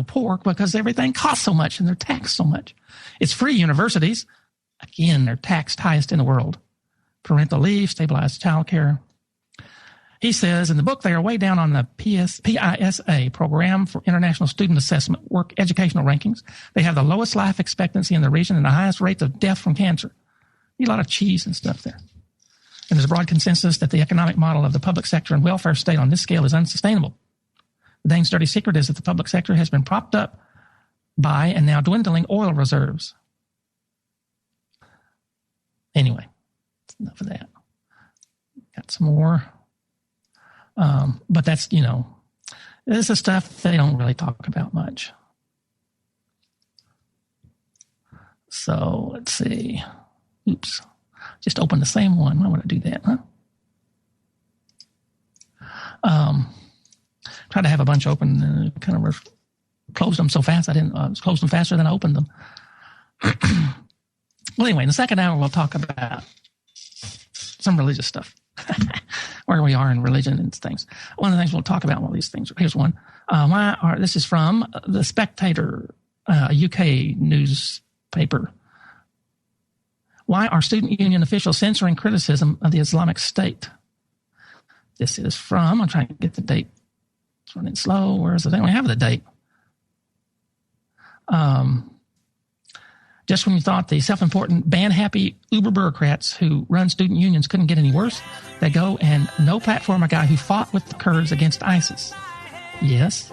poor because everything costs so much and they're taxed so much. It's free universities. Again, they're taxed highest in the world. Parental leave, stabilized child care. He says in the book they are way down on the PISA, Program for International Student Assessment, work educational rankings. They have the lowest life expectancy in the region and the highest rates of death from cancer. Need a lot of cheese and stuff there. And there's a broad consensus that the economic model of the public sector and welfare state on this scale is unsustainable. The Dane's dirty secret is that the public sector has been propped up by and now dwindling oil reserves. Anyway, that's enough of that. Got some more. But that's, this is stuff they don't really talk about much. So let's see. Oops. Just open the same one. Why would I do that, huh? Try to have a bunch open and kind of closed them so fast. I closed them faster than I opened them. Well, anyway, in the second hour, we'll talk about some religious stuff, where we are in religion and things. One of the things we'll talk about, these things. Here's one. This is from The Spectator, UK newspaper. Why are student union officials censoring criticism of the Islamic State? This is from, I'm trying to get the date. It's running slow. Where is the date? We have the date. Just when you thought the self-important, band-happy Uber bureaucrats who run student unions couldn't get any worse, they go and no-platform a guy who fought with the Kurds against ISIS. Yes.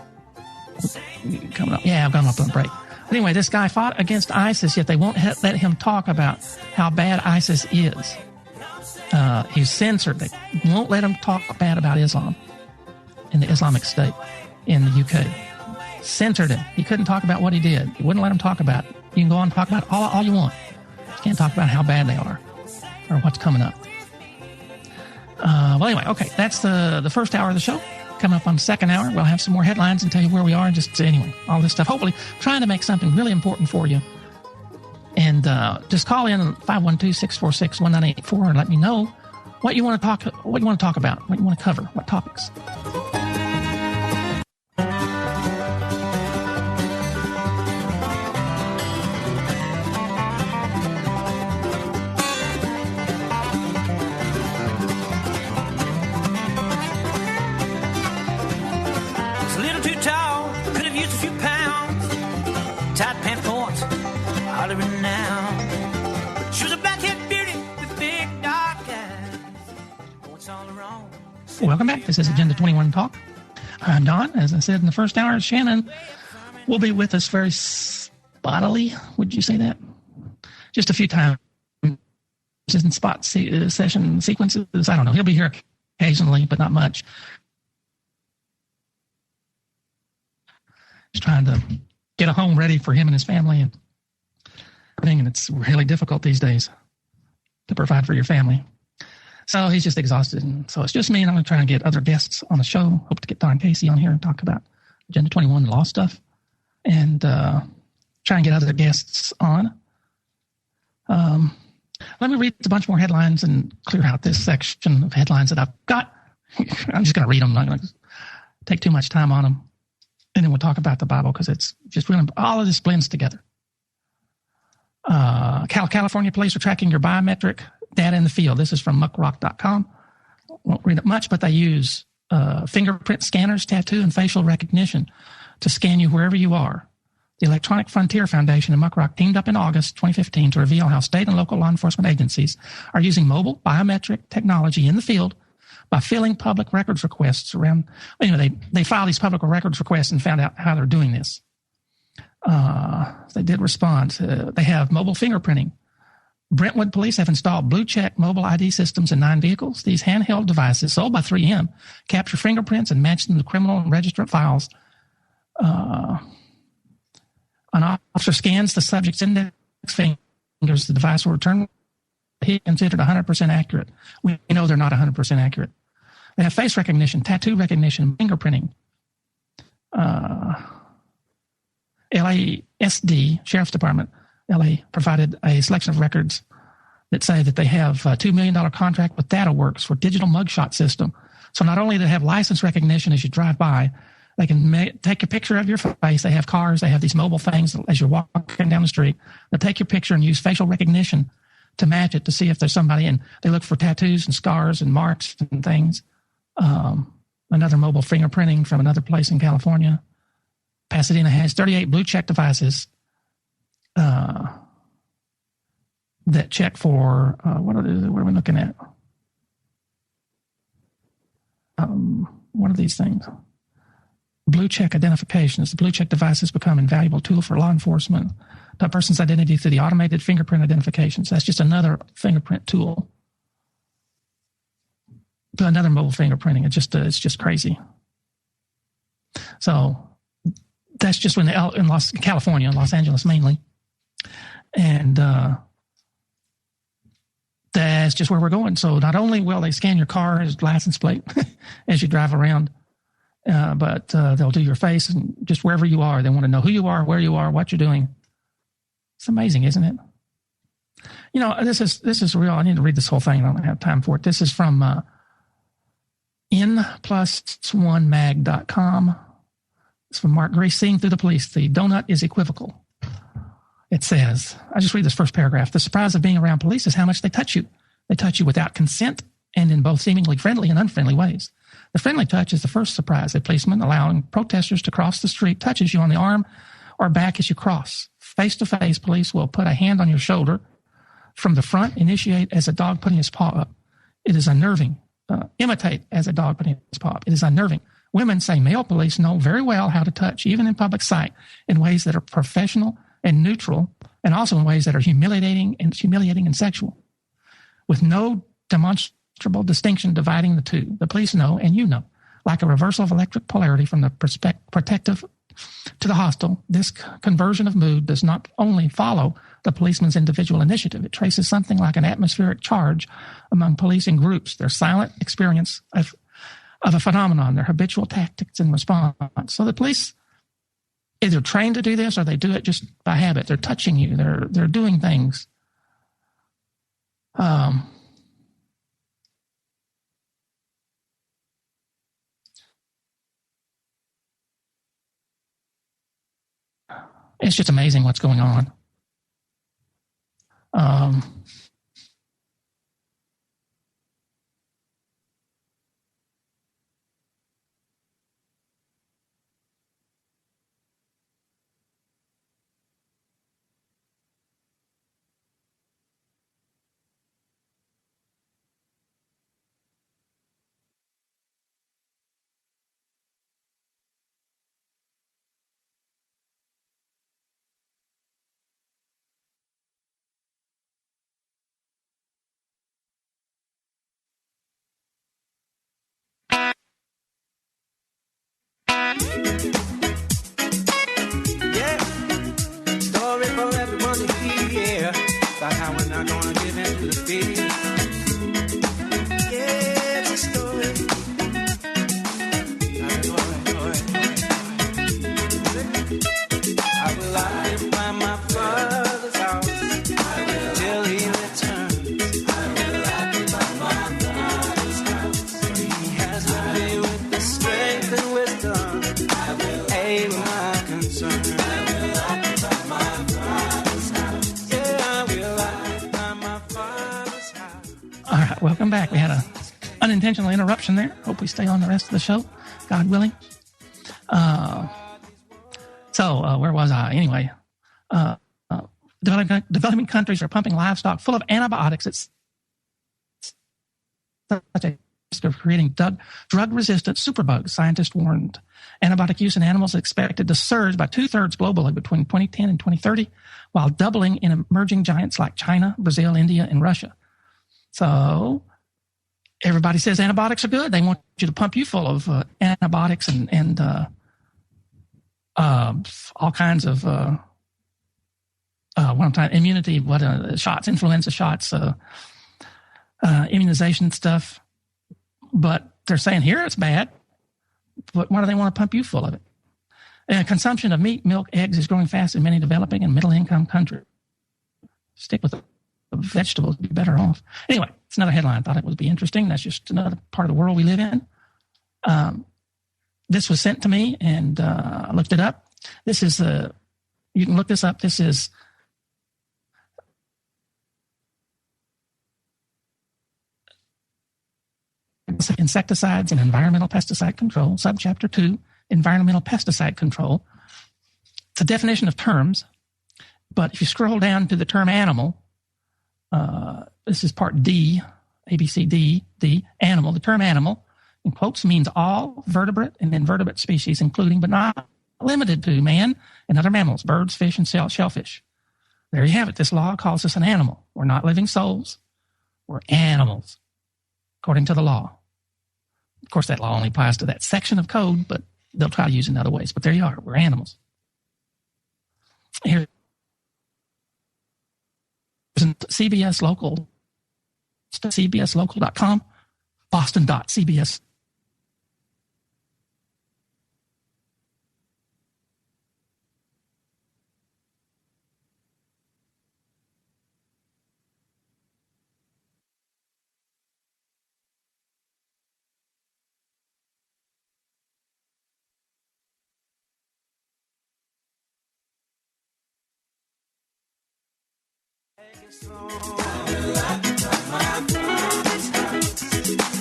Coming up. Yeah, I've gone up on a break. Anyway, this guy fought against ISIS, yet they won't let him talk about how bad ISIS is. He's censored. They won't let him talk bad about Islam in the Islamic State in the UK. Censored him. He couldn't talk about what he did. He wouldn't let him talk about it. You can go on and talk about all you want. You can't talk about how bad they are or what's coming up. Well, anyway, okay, that's the first hour of the show. Coming up on the second hour, we'll have some more headlines and tell you where we are and just, anyway, all this stuff. Hopefully, trying to make something really important for you. And just call in 512-646-1984 and let me know what you want to talk about, what you want to cover, what topics. Welcome back. This is Agenda 21 Talk. Don, as I said in the first hour, Shannon will be with us very spottily. Would you say that? Just a few times. Just in session sequences. I don't know. He'll be here occasionally, but not much. Just trying to get a home ready for him and his family, and it's really difficult these days to provide for your family. So he's just exhausted, and so it's just me, and I'm going to try and get other guests on the show. Hope to get Don Casey on here and talk about Agenda 21 law stuff, and try and get other guests on. Let me read a bunch more headlines and clear out this section of headlines that I've got. I'm just going to read them. I'm not going to take too much time on them. And then we'll talk about the Bible because it's just really, all of this blends together. California police are tracking your biometric data in the field. This is from muckrock.com. Won't read it much, but they use fingerprint scanners, tattoo, and facial recognition to scan you wherever you are. The Electronic Frontier Foundation and Muckrock teamed up in August 2015 to reveal how state and local law enforcement agencies are using mobile biometric technology in the field by filling public records requests around. They file these public records requests and found out how they're doing this. They did respond. They have mobile fingerprinting. Brentwood police have installed blue check mobile ID systems in 9 vehicles. These handheld devices, sold by 3M, capture fingerprints and match them to criminal and registrant files. An officer scans the subject's index fingers. The device will return he considered 100% accurate. We know they're not 100% accurate. They have face recognition, tattoo recognition, fingerprinting. LASD, Sheriff's Department, LA, provided a selection of records that say that they have a $2 million contract with DataWorks for digital mugshot system. So not only do they have license recognition as you drive by, they can take a picture of your face. They have cars. They have these mobile things as you're walking down the street. They'll take your picture and use facial recognition to match it to see if there's somebody. And they look for tattoos and scars and marks and things. Another mobile fingerprinting from another place in California. Pasadena has 38 blue check devices that check for, what are we looking at? What are these things? Blue check identifications. The blue check devices become an invaluable tool for law enforcement. The person's identity through the automated fingerprint identifications. That's just another fingerprint tool. To another mobile fingerprinting. It's just crazy. So that's just in California, Los Angeles mainly. And that's just where we're going. So not only will they scan your car's license plate as you drive around, but they'll do your face and just wherever you are. They want to know who you are, where you are, what you're doing. It's amazing, isn't it? This is real. I need to read this whole thing. I don't have time for it. This is from N+1mag.com. It's from Mark Grace. Seeing through the police, the donut is equivocal. It says, I just read this first paragraph. The surprise of being around police is how much they touch you. They touch you without consent and in both seemingly friendly and unfriendly ways. The friendly touch is the first surprise. A policeman allowing protesters to cross the street touches you on the arm or back as you cross. Face-to-face, police will put a hand on your shoulder from the front, initiate as a dog putting his paw up. It is unnerving. Imitate as a dog putting his paw up. It is unnerving. Women say male police know very well how to touch, even in public sight, in ways that are professional and neutral, and also in ways that are humiliating and sexual, with no demonstrable distinction dividing the two. The police know, and you know. Like a reversal of electric polarity from the protective to the hostile, this conversion of mood does not only follow the policeman's individual initiative, it traces something like an atmospheric charge among policing groups, their silent experience of a phenomenon, their habitual tactics in response. So the police either trained to do this or they do it just by habit. They're touching you. They're doing things. It's just amazing what's going on. about how we're not gonna give in to the fear. Yeah, it's a story. I will occupy my father's house till he returns. I will occupy my father's house. He has left me with the strength and wisdom. I will aid my concern. I will occupy my father's house. Yeah, I will occupy my father's house. All right, welcome back. We had a unintentional interruption there. Hope we stay on the rest of the show, God willing. So where was I? Anyway, developing countries are pumping livestock full of antibiotics. It's such a risk of creating drug-resistant superbugs. Scientists warned antibiotic use in animals is expected to surge by 2/3 globally between 2010 and 2030, while doubling in emerging giants like China, Brazil, India, and Russia. So everybody says antibiotics are good. They want you to pump you full of antibiotics and all kinds of immunity, shots, influenza shots, immunization stuff. But they're saying here it's bad. But why do they want to pump you full of it? Consumption of meat, milk, eggs is growing fast in many developing and middle-income countries. Stick with the vegetables, be better off. Anyway, it's another headline. Thought it would be interesting. That's just another part of the world we live in. This was sent to me, and I looked it up. This is you can look this up. This is Insecticides and Environmental Pesticide Control, Subchapter 2, Environmental Pesticide Control. It's a definition of terms, but if you scroll down to the term animal, this is part D, ABCD, D, animal. The term animal, in quotes, means all vertebrate and invertebrate species, including but not limited to man and other mammals, birds, fish, and shellfish. There you have it. This law calls us an animal. We're not living souls. We're animals, according to the law. Of course, that law only applies to that section of code, but they'll try to use it in other ways. But there you are. We're animals. Here's CBS Local, cbslocal.com, boston.cbs.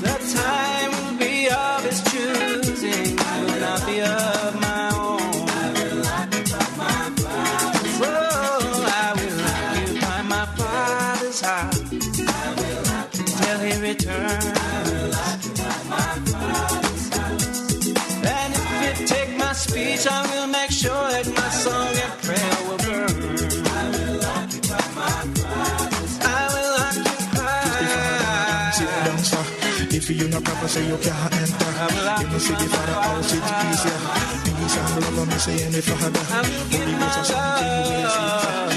The time will be of his choosing, will not be of my own. I will occupy my father's house. Oh, I will occupy my father's house. I will occupy till he returns. I will occupy my father's house. And if you take my speech, I will make sure that my song and prayer will burn. I will occupy my if you not proper, say you can't enter. You must see the Father out, it's easier. Peace and love, me saying the Father. Holy Ghost or something you will see.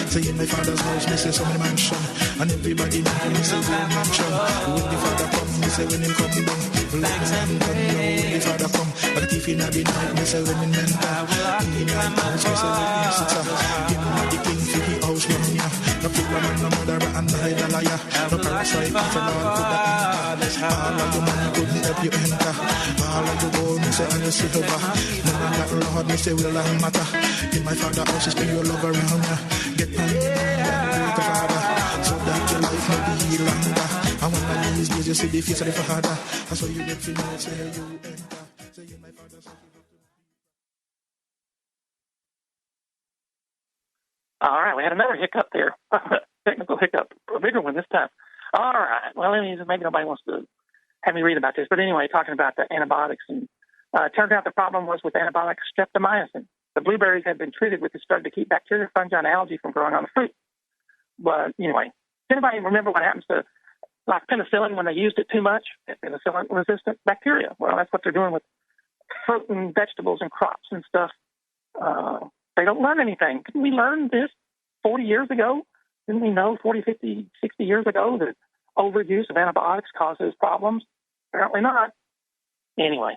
Say in my Father's house, me say so many mansion. And everybody know me say we mansion. When the Father come, me say when him come down. Legs and come down, when the Father come. But if he not be night, me say when him enter. In my house, me say when him sit. Him not the king for the house from here. No killer man, no murderer, and neither liar. No parasite, no felon, could all of your money couldn't help you enter. All of your gold, me say, and you silver. No man that Lord, me say, will long matter. In my Father's house, spend your love around ya. Get on your mind, Father, so that your life may be longer. And one of these days, you see the face of the Father. That's why you get to know, say, you enter. Say, in my Father's house. All right, we had another hiccup there. Technical hiccup. A bigger one this time. All right. Well, maybe nobody wants to have me read about this. But anyway, talking about the antibiotics. And turns out the problem was with antibiotic streptomycin. The blueberries had been treated with this drug to keep bacteria, fungi, and algae from growing on the fruit. But anyway, does anybody remember what happens to like penicillin when they used it too much? Penicillin-resistant bacteria. Well, that's what they're doing with fruit and vegetables and crops and stuff. They don't learn anything. Didn't we learn this 40 years ago? Didn't we know 40, 50, 60 years ago that overuse of antibiotics causes problems? Apparently not. Anyway,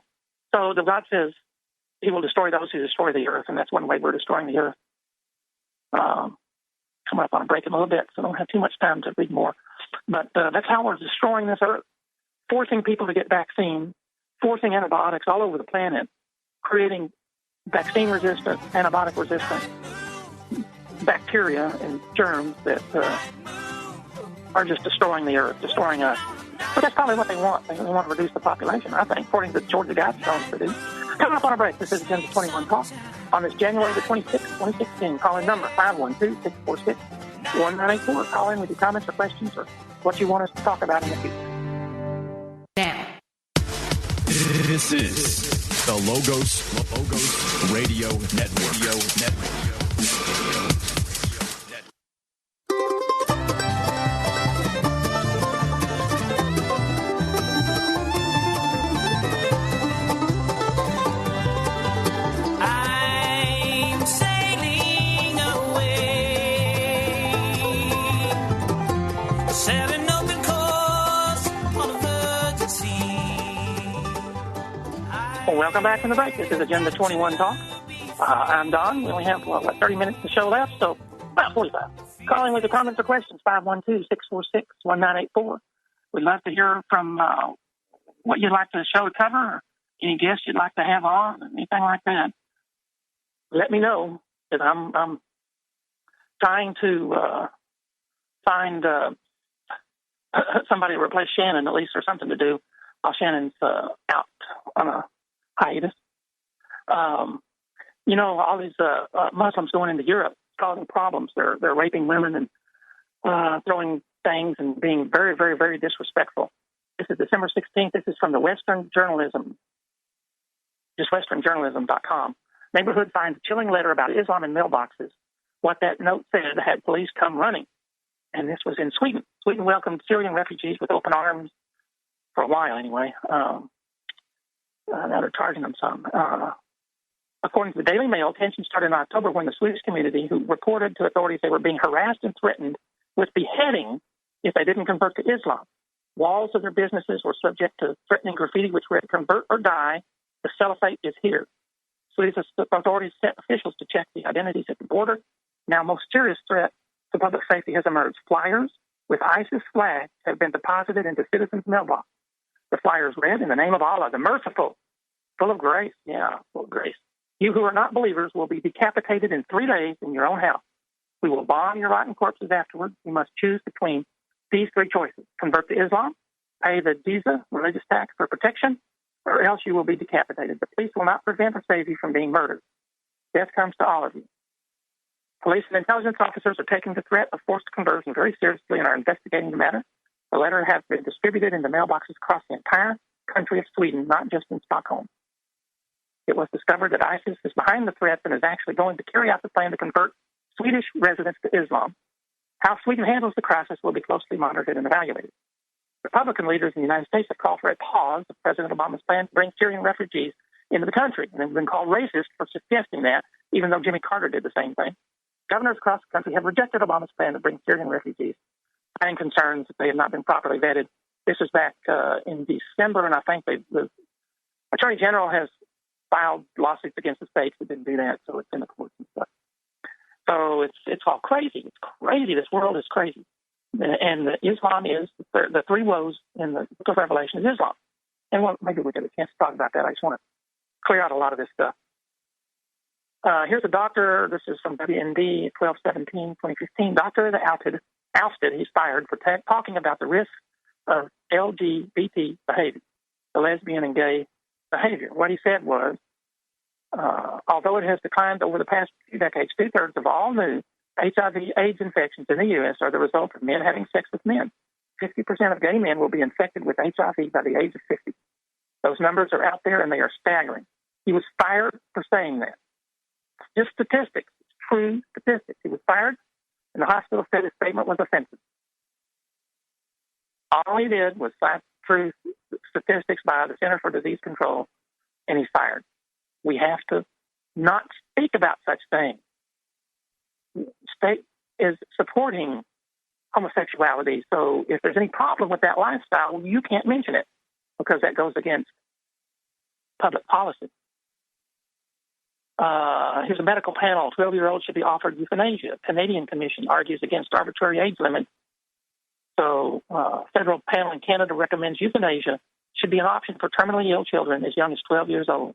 so the God says he will destroy those who destroy the earth, and that's one way we're destroying the earth. Coming up on a break in a little bit, so I don't have too much time to read more. But that's how we're destroying this earth, forcing people to get vaccines, forcing antibiotics all over the planet, creating vaccine-resistant, antibiotic-resistant bacteria and germs that are just destroying the earth, destroying us. But that's probably what they want. They want to reduce the population, I think, according to the Georgia Guidestones to do. Coming up on a break, this is Agenda 21 Talk on this January the 26th, 2016. Call in number 512-646-1984. Call in with your comments or questions or what you want us to talk about in the future. Now. This is the Logos Radio Network. Welcome back from the break. This is Agenda 21 Talk. I'm Don. We only have, 30 minutes to show left, so about 45. Calling with your comments or questions, 512-646-1984. We'd love to hear from what you'd like the show to cover, or any guests you'd like to have on, anything like that. Let me know, because I'm trying to find somebody to replace Shannon, at least, or something to do while Shannon's out on a hiatus. All these Muslims going into Europe causing problems. They're raping women and throwing things and being very, very, very disrespectful. This is December 16th. This is from the Western Journalism, just westernjournalism.com. Neighborhood finds a chilling letter about Islam in mailboxes. What that note said had police come running. And this was in Sweden. Sweden welcomed Syrian refugees with open arms for a while anyway. Now they're charging them some. According to the Daily Mail, tension started in October when the Swedish community, who reported to authorities they were being harassed and threatened with beheading if they didn't convert to Islam. Walls of their businesses were subject to threatening graffiti which read, "Convert or die, the caliphate is here." Swedish authorities sent officials to check the identities at the border. Now, most serious threat to public safety has emerged. Flyers with ISIS flags have been deposited into citizens' mailboxes. The flyers read, "In the name of Allah, the merciful, full of grace." Yeah, full of grace. "You who are not believers will be decapitated in 3 days in your own house. We will bomb your rotten corpses afterwards. You must choose between these 3 choices. Convert to Islam, pay the jizya, religious tax for protection, or else you will be decapitated. The police will not prevent or save you from being murdered. Death comes to all of you. Police and intelligence officers are taking the threat of forced conversion very seriously and are investigating the matter. The letter has been distributed into mailboxes across the entire country of Sweden, not just in Stockholm. It was discovered that ISIS is behind the threats and is actually going to carry out the plan to convert Swedish residents to Islam. How Sweden handles the crisis will be closely monitored and evaluated. Republican leaders in the United States have called for a pause of President Obama's plan to bring Syrian refugees into the country, and they've been called racist for suggesting that, even though Jimmy Carter did the same thing. Governors across the country have rejected Obama's plan to bring Syrian refugees, citing concerns that they have not been properly vetted. This is back in December, and I think the Attorney General has filed lawsuits against the states that didn't do that, so it's in the courts and stuff. So it's all crazy. It's crazy. This world is crazy. And Islam is, the 3 woes in the Book of Revelation is Islam. And maybe we'll get a chance to talk about that. I just want to clear out a lot of this stuff. Here's a doctor. This is from WND 12/17/2015. Dr. ousted. He's fired for talking about the risks of LGBT behavior, the lesbian and gay behavior. What he said was, although it has declined over the past few decades, 2/3 of all new HIV/AIDS infections in the U.S. are the result of men having sex with men. 50% of gay men will be infected with HIV by the age of 50. Those numbers are out there, and they are staggering. He was fired for saying that. It's just statistics. It's true statistics. He was fired, and the hospital said his statement was offensive. All he did was cite true statistics by the Center for Disease Control, and he's fired. We have to not speak about such things. State is supporting homosexuality. So if there's any problem with that lifestyle, you can't mention it because that goes against public policy. Here's a medical panel. 12-year-olds should be offered euthanasia. Canadian Commission argues against arbitrary age limits. So federal panel in Canada recommends euthanasia should be an option for terminally ill children as young as 12 years old.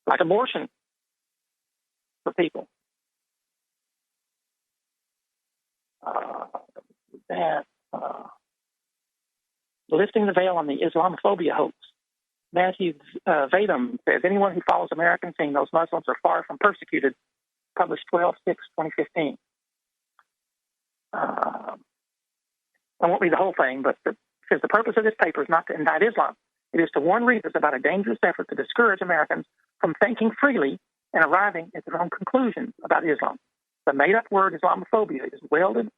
Like abortion for people. Lifting the veil on the Islamophobia hoax. Matthew Vadum says, anyone who follows American Scene knows Muslims are far from persecuted, published 12/6/2015. I won't read the whole thing, but it says the purpose of this paper is not to indict Islam. It is to warn readers about a dangerous effort to discourage Americans from thinking freely and arriving at their own conclusions about Islam. The made-up word Islamophobia is wielded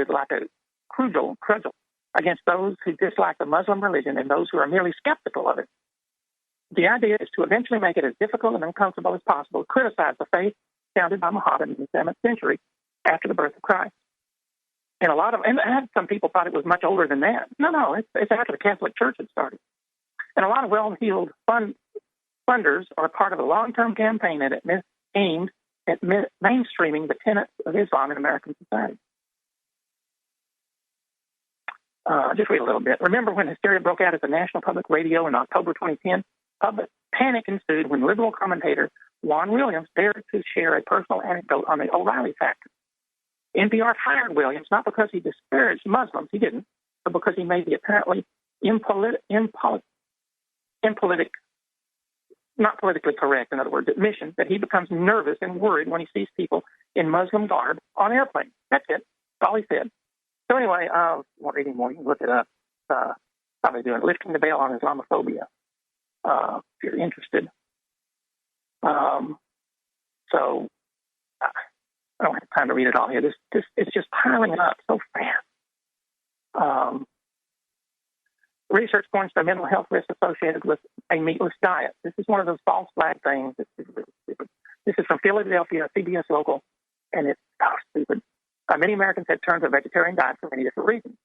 like a cudgel against those who dislike the Muslim religion and those who are merely skeptical of it. The idea is to eventually make it as difficult and uncomfortable as possible to criticize the faith founded by Muhammad in the 7th century after the birth of Christ. And some people thought it was much older than that. No, it's after the Catholic Church had started. And a lot of well-heeled funders are part of a long-term campaign aimed at mainstreaming the tenets of Islam in American society. Just read a little bit. Remember when hysteria broke out at the National Public Radio in October 2010? Public panic ensued when liberal commentator Juan Williams dared to share a personal anecdote on the O'Reilly factor. NPR fired Williams not because he disparaged Muslims, he didn't, but because he made the apparently not politically correct, in other words, admission that he becomes nervous and worried when he sees people in Muslim garb on airplanes. That's it. That's all he said. So anyway, I won't read anymore. You can look it up. Probably doing Lifting the Veil on Islamophobia, if you're interested. So I don't have time to read it all here. This it's just piling up so fast. Research points to mental health risks associated with a meatless diet. This is one of those false flag things. This is from Philadelphia, CBS Local, and it's so stupid. Many Americans have turned to a vegetarian diet for many different reasons.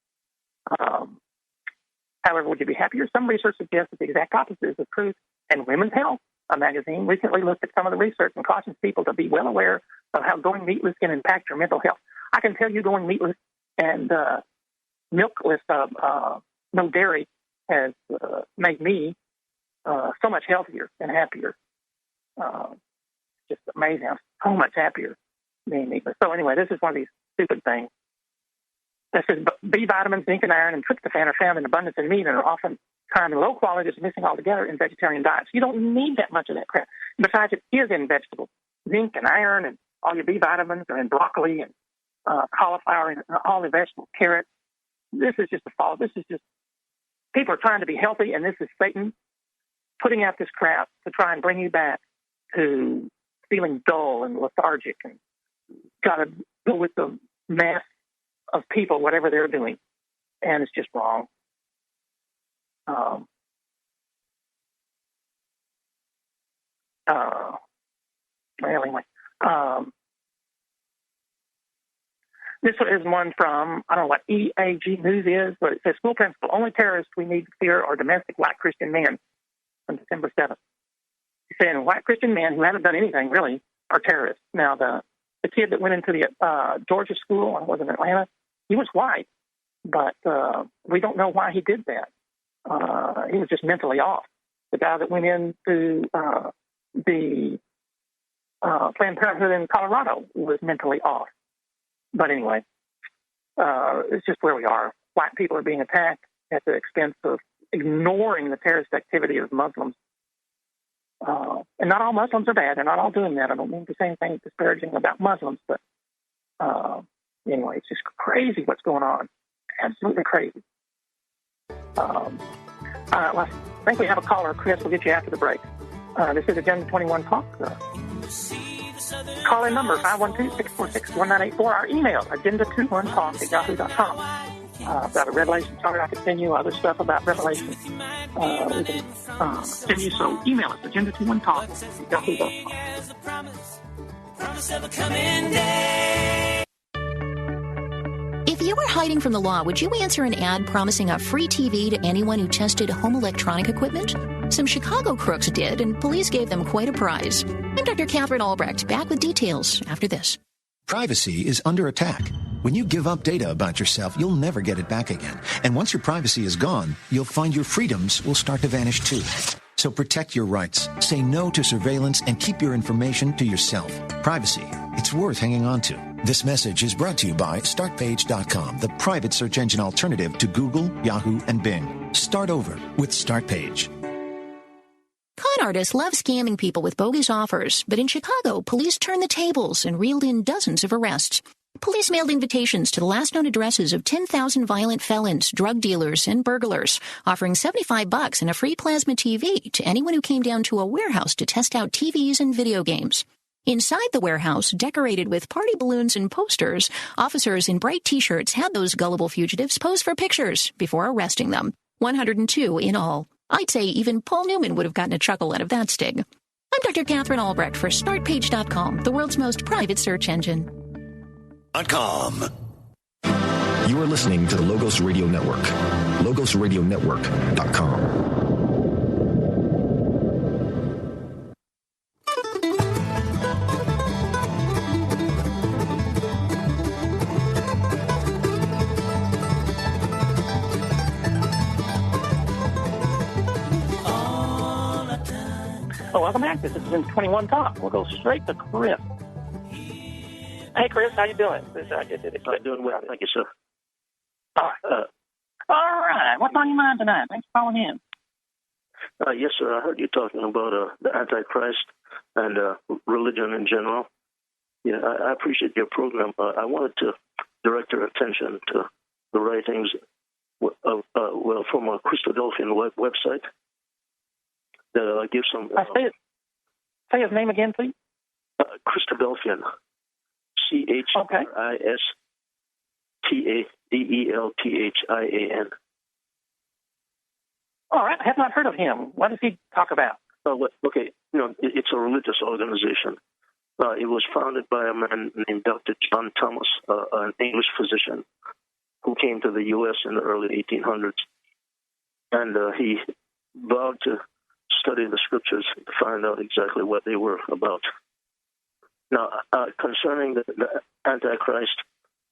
However, would you be happier? Some research suggests that the exact opposite is the truth. And Women's Health, a magazine, recently looked at some of the research and cautions people to be well aware of how going meatless can impact your mental health. I can tell you going meatless and milkless, no dairy, has made me so much healthier and happier. Just amazing. I'm so much happier being meatless. So anyway, this is one of these stupid things. This is B vitamins, zinc, and iron, and tryptophan are found in abundance in meat and are often found in low quality is missing altogether in vegetarian diets. You don't need that much of that crap. Besides, it is in vegetables. Zinc and iron and all your B vitamins are in broccoli and cauliflower and all the vegetables, carrots. This is just a fault. This is just people are trying to be healthy, and this is Satan putting out this crap to try and bring you back to feeling dull and lethargic and got to go with the mass of people, whatever they're doing. And it's just wrong. Anyway, this is one from, I don't know what EAG News is, but it says, school principal, only terrorists we need to fear are domestic white Christian men, on December 7th. He's saying white Christian men who haven't done anything, really, are terrorists. Now, the kid that went into the Georgia school, I was in Atlanta, he was white, but we don't know why he did that. He was just mentally off. The guy that went into the Planned Parenthood in Colorado was mentally off. But anyway, it's just where we are. White people are being attacked at the expense of ignoring the terrorist activity of Muslims. And not all Muslims are bad. They're not all doing that. I don't mean to say anything disparaging about Muslims, but anyway, it's just crazy what's going on. Absolutely crazy. Well, I think we have a caller. Chris, we'll get you after the break. This is Agenda 21 Talk. Call in number 512-646-1984. Our email, agenda21talk@yahoo.com. About a Revelation chart, I continue other stuff about Revelation. We can continue, so email us, agenda21talk@yahoo.com. hiding from the law, would you answer an ad promising a free TV to anyone who tested home electronic equipment? Some Chicago crooks did, and police gave them quite a prize. I'm Dr. Catherine Albrecht, back with details after this. Privacy is under attack. When you give up data about yourself, you'll never get it back again. And once your privacy is gone, you'll find your freedoms will start to vanish too. So protect your rights, say no to surveillance, and keep your information to yourself. Privacy, it's worth hanging on to. This message is brought to you by StartPage.com, the private search engine alternative to Google, Yahoo, and Bing. Start over with StartPage. Con artists love scamming people with bogus offers, but in Chicago, police turned the tables and reeled in dozens of arrests. Police mailed invitations to the last known addresses of 10,000 violent felons, drug dealers, and burglars, offering $75 and a free plasma TV to anyone who came down to a warehouse to test out TVs and video games. Inside the warehouse, decorated with party balloons and posters, officers in bright T-shirts had those gullible fugitives pose for pictures before arresting them. 102 in all. I'd say even Paul Newman would have gotten a chuckle out of that sting. I'm Dr. Catherine Albrecht for StartPage.com, the world's most private search engine. You are listening to the Logos Radio Network. LogosRadioNetwork.com. Oh, welcome back. This is in 21 Talk. We'll go straight to Chris. Hey, Chris, how you doing? I'm doing well, thank you, sir. All right. What's on your mind tonight? Thanks for calling in. Yes, sir. I heard you talking about the Antichrist and religion in general. Yeah, I appreciate your program. I wanted to direct your attention to the writings from a Christadelphian website that gives some... Say his name again, please. Christadelphian. Christadelphian. All right. I have not heard of him. What does he talk about? Okay. It's a religious organization. It was founded by a man named Dr. John Thomas, an English physician who came to the U.S. in the early 1800s. And he vowed to study the scriptures to find out exactly what they were about. Now, concerning the Antichrist,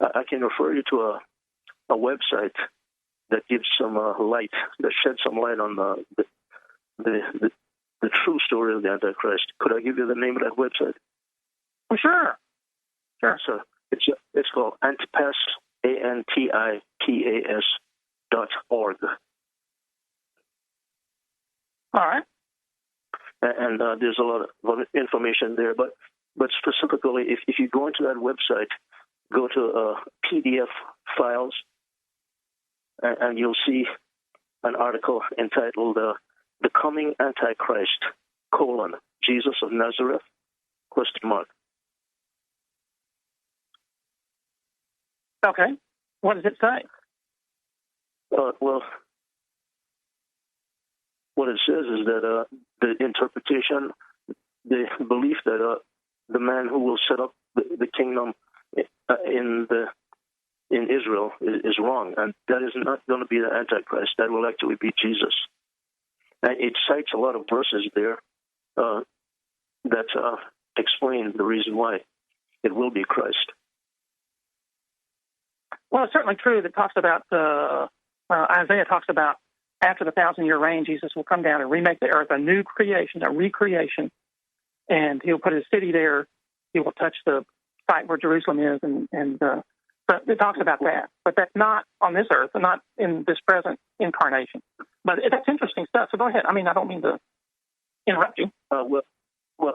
I can refer you to a website that gives some light, that sheds some light on the true story of the Antichrist. Could I give you the name of that website? Oh, sure. So it's called Antipas, ANTIPAS.org. All right. And there's a lot of information there, but specifically, if you go into that website, go to PDF files, and you'll see an article entitled "The Coming Antichrist: Jesus of Nazareth?" ? Okay. What does it say? Well, what it says is that the interpretation, the belief that the man who will set up the kingdom in Israel is wrong, and that is not going to be the Antichrist. That will actually be Jesus. And it cites a lot of verses there that explain the reason why it will be Christ. Well, it's certainly true that talks about Isaiah talks about after the 1,000-year reign, Jesus will come down and remake the earth, a new creation, a recreation, and he'll put his city there. He will touch the site where Jerusalem is, and but it talks about that. But that's not on this earth, and not in this present incarnation. But that's interesting stuff. So go ahead. I mean, I don't mean to interrupt you. Well,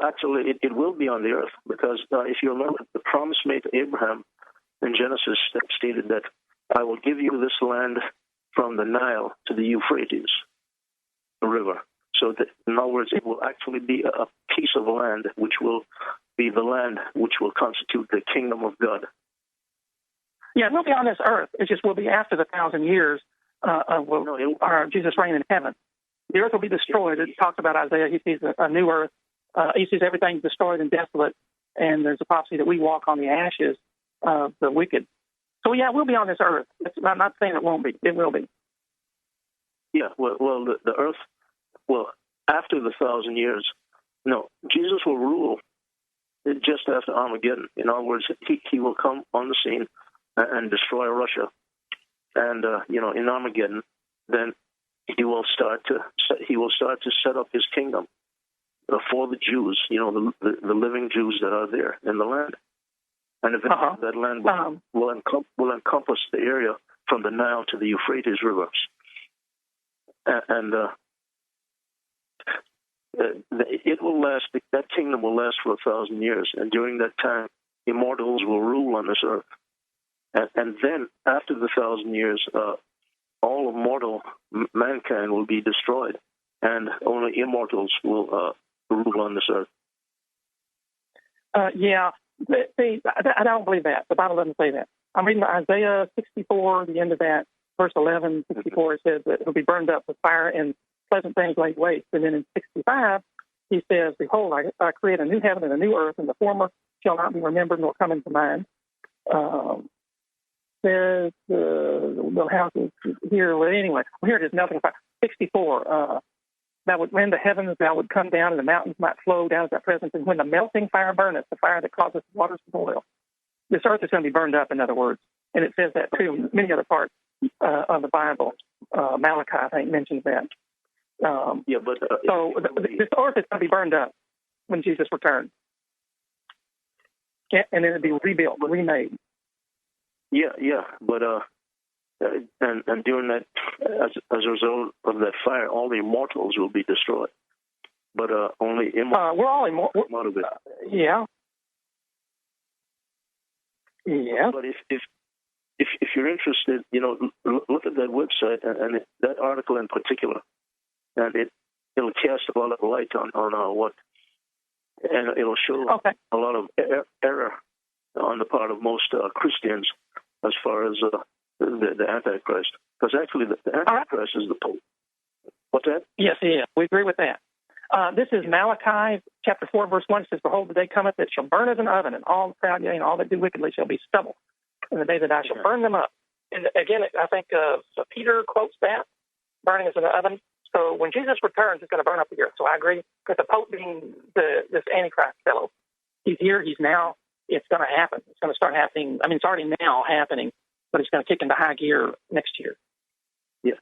actually, it will be on the earth, because if you remember, the promise made to Abraham in Genesis stated that I will give you this land from the Nile to the Euphrates, the river. So that, in other words, it will actually be a piece of land which will be the land which will constitute the kingdom of God. Yeah, we'll be on this earth. It just will be after the 1,000 years of Jesus reign in heaven. The earth will be destroyed. It talks about Isaiah. He sees a new earth. He sees everything destroyed and desolate, and there's a prophecy that we walk on the ashes of the wicked. So, yeah, we'll be on this earth. I'm not saying it won't be. It will be. Yeah, well, the earth, after the 1,000 years, no, Jesus will rule just after Armageddon. In other words, he will come on the scene and destroy Russia. And, in Armageddon, then he will start to set up his kingdom for the Jews, the living Jews that are there in the land. And eventually that land will encompass the area from the Nile to the Euphrates rivers. And it will last. That kingdom will last for 1,000 years, and during that time, immortals will rule on this earth. And then, after the 1,000 years, all of mortal mankind will be destroyed, and only immortals will rule on this earth. Yeah, see, I don't believe that. The Bible doesn't say that. I'm reading Isaiah 64, the end of that, verse 11, 64, it says that it'll be burned up with fire and pleasant things laid waste. And then in 65, he says, behold, I create a new heaven and a new earth, and the former shall not be remembered nor come into mind. There's the houses here. Well, anyway, here it is, melting fire. 64, that would when the heavens thou would come down and the mountains might flow down as that presence, and when the melting fire burneth, the fire that causes the waters to boil. This earth is going to be burned up, in other words. And it says that too in many other parts of the Bible. Malachi, I think, mentions that. So this earth is going to be burned up when Jesus returns. And then it'll be rebuilt, remade. Yeah, but and during that, as a result of that fire, all the immortals will be destroyed. But only immortals. We're all immortal. Yeah. Yeah. But if you're interested, look at that website and that article in particular, and it'll cast a lot of light on what, and it'll show a lot of error on the part of most Christians as far as the Antichrist, because actually the Antichrist is the Pope. What's that? Yes, yeah, we agree with that. This is Malachi chapter 4, verse 1. It says, behold, the day cometh that shall burn as an oven, and all the proud, yea, and all that do wickedly shall be stubble. In the day that I shall burn them up. And again, I think Peter quotes that, burning as an oven. So when Jesus returns, he's going to burn up the earth. So I agree with the Pope being this Antichrist fellow. He's here. He's now. It's going to happen. It's going to start happening. I mean, it's already now happening, but it's going to kick into high gear next year. Yeah.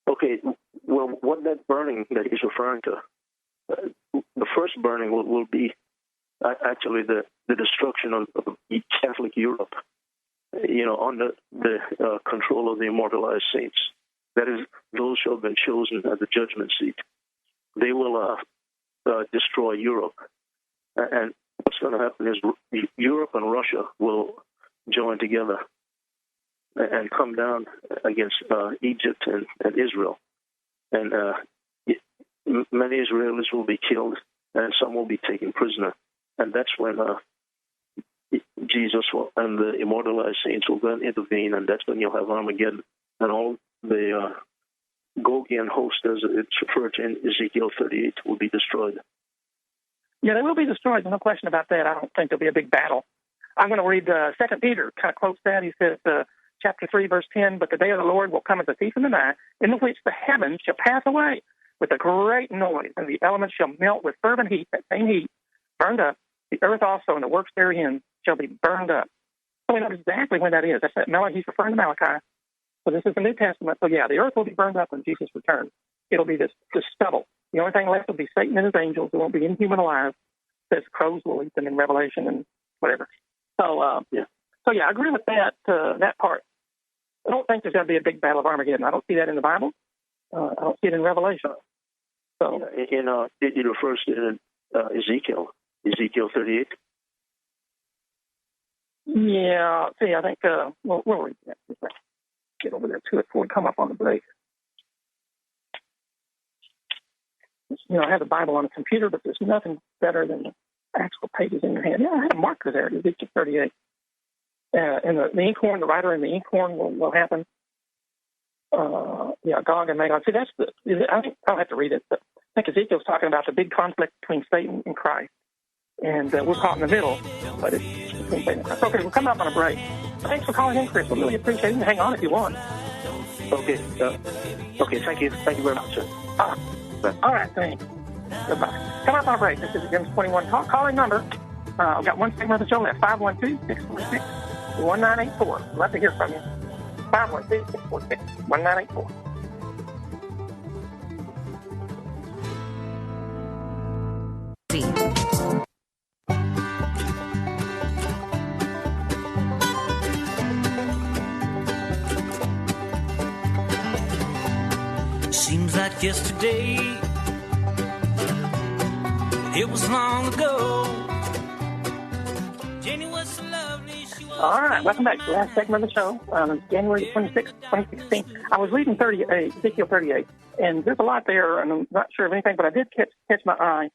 Okay. Well, what that burning that he's referring to, the first burning will be actually the destruction of Catholic Europe, under the control of the immortalized saints. That is, those who have been chosen at the judgment seat. They will destroy Europe. And what's going to happen is Europe and Russia will join together and come down against Egypt and Israel. And many Israelis will be killed, and some will be taken prisoner. And that's when Jesus and the immortalized saints will then intervene, and that's when you'll have Armageddon. And all the Gogian host, as it's referred to in Ezekiel 38, will be destroyed. Yeah, they will be destroyed. There's no question about that. I don't think there'll be a big battle. I'm going to read 2 Peter, kind of quotes that. He says, chapter 3, verse 10, but the day of the Lord will come as a thief in the night, in which the heavens shall pass away with a great noise, and the elements shall melt with fervent heat, that same heat, burned up. The earth also and the works therein shall be burned up. So we know exactly when that is. That's that Malachi. He's referring to Malachi. So this is the New Testament. So yeah, the earth will be burned up when Jesus returns. It'll be this stubble. The only thing left will be Satan and his angels. There won't be any human alive. Says crows will eat them in Revelation and whatever. So I agree with that part. I don't think there's going to be a big battle of Armageddon. I don't see that in the Bible. I don't see it in Revelation. So it refers to Ezekiel 38. Yeah. See, I think we'll read that. Get over there to it before we come up on the break. I have the Bible on a computer, but there's nothing better than the actual pages in your hand. Yeah, I have a marker there, Ezekiel 38. And the inkhorn, the rider in the inkhorn will happen. Gog and Magog. See, I think I'll have to read it, but I think Ezekiel's talking about the big conflict between Satan and Christ. And we're caught in the middle, but it's between Satan and Christ. Okay, we'll come up on a break. Thanks for calling in, Chris. We really appreciate it. Hang on if you want. Okay. Okay, thank you. Thank you very much, sir. All right, thanks. Goodbye. Come up on break. This is the Jim's 21 Talk. Calling number. I've got one segment of the show left. 512-646-1984. Love to hear from you. 512-646-1984. Seems like yesterday, it was long ago. Jenny was so lovely, she was... All right, welcome back to the last segment of the show. January 26, 2016. I was reading Ezekiel 38, and there's a lot there, and I'm not sure of anything, but I did catch my eye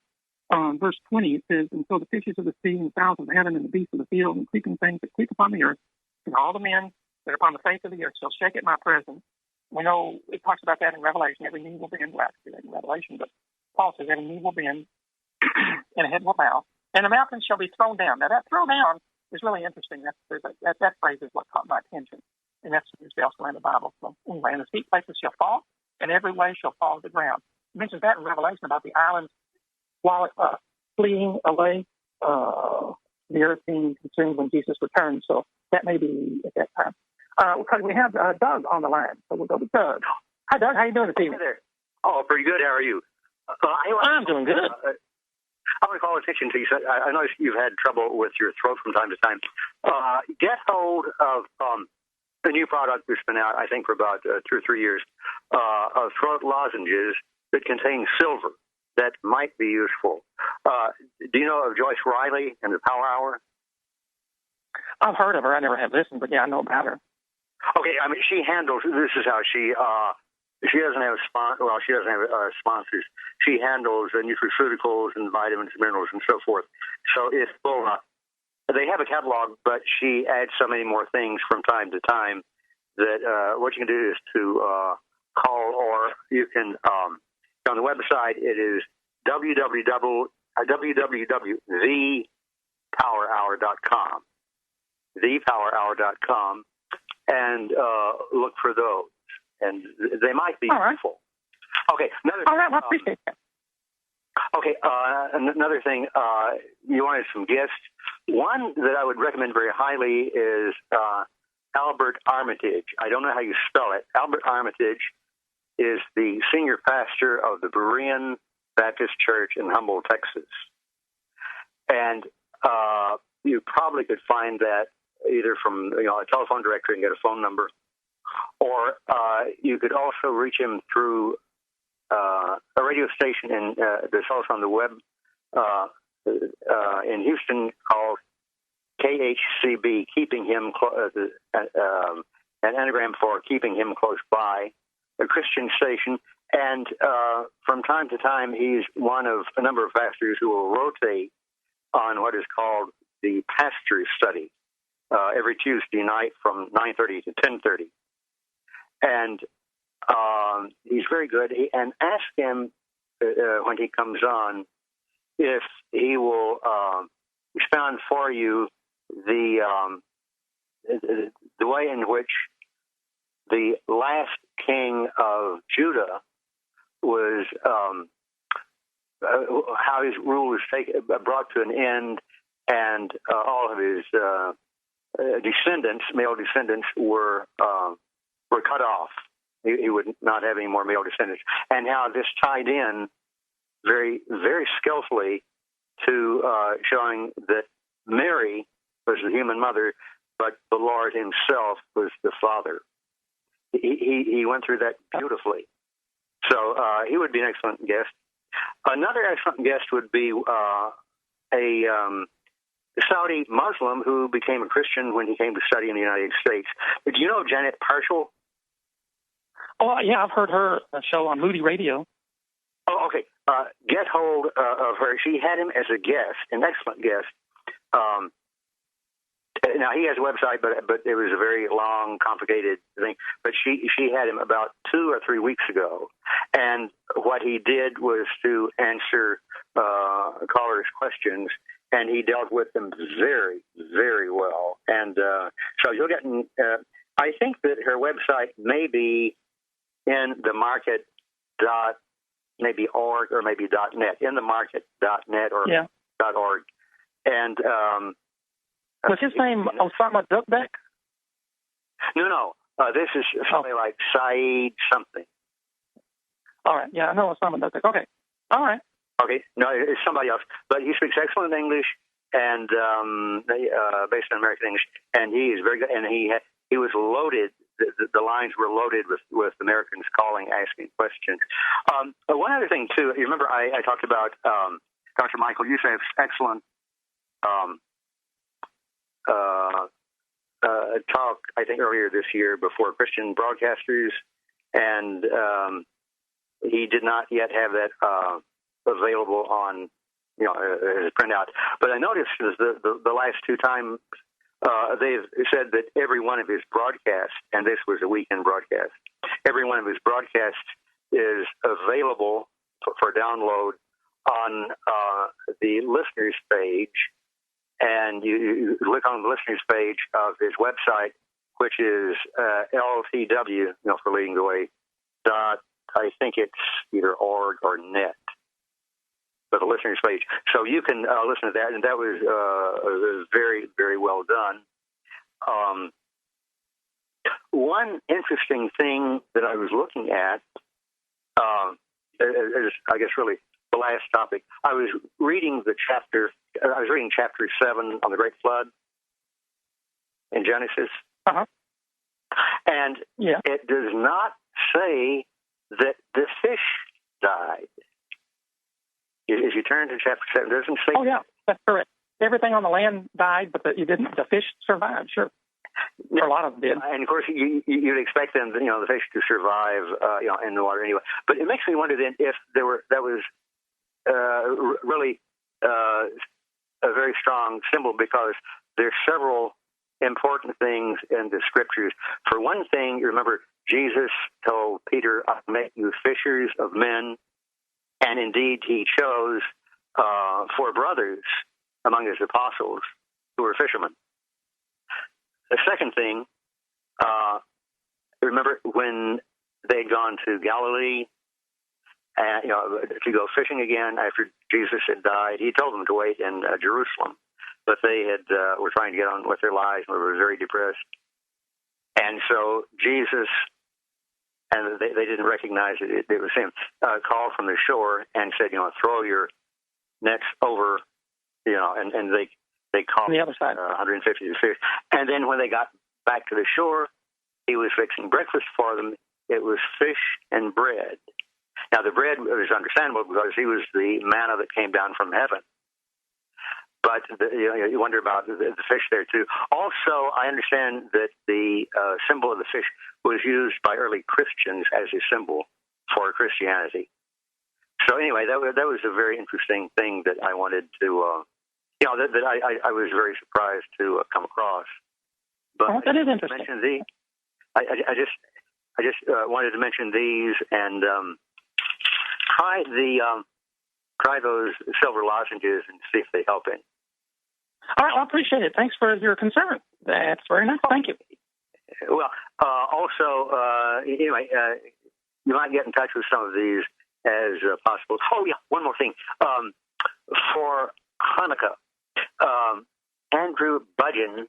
on verse 20. It says, "And so the fishes of the sea and the fowls of the heaven and the beasts of the field and creeping things that creep upon the earth, and all the men that are upon the face of the earth shall shake at my presence." We know it talks about that in Revelation. Every knee will bend. Well, actually, in Revelation, but Paul says every knee will bend and a head will bow, and the mountains shall be thrown down. Now, that throw down is really interesting. That phrase is what caught my attention, and that's used elsewhere in the Bible. So anyway, and the steep places shall fall, and every way shall fall to the ground. It mentions that in Revelation about the islands fleeing away, the earth being consumed when Jesus returns. So that may be at that time. Because we have Doug on the line, so we'll go with Doug. Hi, Doug. How you doing this evening? Hey there. Oh, pretty good. How are you? I'm doing good. I want to call attention to you. I know you've had trouble with your throat from time to time. Get hold of a new product that's been out, I think, for about 2 or 3 years, of throat lozenges that contain silver that might be useful. Do you know of Joyce Riley and the Power Hour? I've heard of her. I never have listened, but yeah, I know about her. Okay, I mean, she handles. This is how she doesn't have sponsors. She handles nutraceuticals and vitamins, minerals, and so forth. So if they have a catalog, but she adds so many more things from time to time that what you can do is to call, or you can on the website. It is www.thepowerhour.com. thepowerhour.com, and look for those, and they might be useful. Okay, all right, I appreciate that. Okay, another thing, you wanted some guests. One that I would recommend very highly is Albert Armitage. I don't know how you spell it. Albert Armitage is the senior pastor of the Berean Baptist Church in Humboldt, Texas, and you probably could find that either from a telephone directory and get a phone number, or you could also reach him through a radio station that's also on the web in Houston called KHCB, keeping him an anagram for keeping him close by, a Christian station. And from time to time, he's one of a number of pastors who will rotate on what is called the pastor study every Tuesday night from 9:30 to 10:30. And he's very good. And ask him when he comes on if he will expound for you the way in which the last king of Judah was, how his rule was brought to an end, and all of his descendants, male descendants, were cut off. He would not have any more male descendants, and how this tied in very, very skillfully to showing that Mary was the human mother, but the Lord himself was the father. He went through that beautifully. So he would be an excellent guest. Another excellent guest would be a Saudi Muslim who became a Christian when he came to study in the United States. Do you know Janet Parshall? Oh, yeah, I've heard her show on Moody Radio. Oh, okay. Get hold of her. She had him as a guest, an excellent guest. Now, he has a website, but it was a very long, complicated thing. But she had him about 2 or 3 weeks ago. And what he did was to answer callers' questions, and he dealt with them very, very well. And so you'll get. I think that her website may be in the market maybe .org or maybe .net. In the market .net or .org. And was his name Osama Dukbek? No. This is something like Saeed something. All right. Yeah, I know Osama Dukbek. Okay. All right. Okay. No, it's somebody else. But he speaks excellent English and based on American English, and he is very good. And he was loaded. The lines were loaded with Americans calling, asking questions. One other thing too. You remember I talked about Dr. Michael Youssef's excellent talk, I think earlier this year before Christian broadcasters, and he did not yet have that available on, as a printout. But I noticed the last two times they've said that every one of his broadcasts, and this was a weekend broadcast, every one of his broadcasts is available for download on the listeners page. And you look on the listeners page of his website, which is LTW, for leading the way, I think it's either org or net, but the listeners page. So you can listen to that, and that was very, very well done. One interesting thing that I was looking at is, I guess, really the last topic. I was reading chapter 7 on the Great Flood in Genesis. Uh-huh. And it does not say that the fish died. If you turn to chapter 7, it doesn't say. Oh, yeah, that's correct. Everything on the land died, but the fish survived, sure. A lot of them did. And, of course, you'd expect them, the fish to survive, in the water anyway. But it makes me wonder then if that was really a very strong symbol, because there's several important things in the scriptures. For one thing, you remember Jesus told Peter, "I'll make you fishers of men," and indeed he chose 4 brothers among his apostles who were fishermen. The second thing, remember when they'd gone to Galilee and to go fishing again after Jesus had died. He told them to wait in Jerusalem, but they were trying to get on with their lives and were very depressed. And so Jesus, and they didn't recognize it was him, called from the shore and said, throw your nets over, and they caught the other side 150 fish. And then when they got back to the shore, he was fixing breakfast for them. It was fish and bread. Now, the bread was understandable because he was the manna that came down from heaven. But you wonder about the fish there, too. Also, I understand that the symbol of the fish was used by early Christians as a symbol for Christianity. So anyway, that was a very interesting thing that I wanted to, that I was very surprised to come across. But that is interesting. I just wanted to mention these and try those silver lozenges and see if they help any. All right, well, I appreciate it. Thanks for your concern. That's very nice. Thank you. Well, also, anyway, you might get in touch with some of these as possible. Oh, yeah, one more thing. For Hanukkah, Andrew Budgen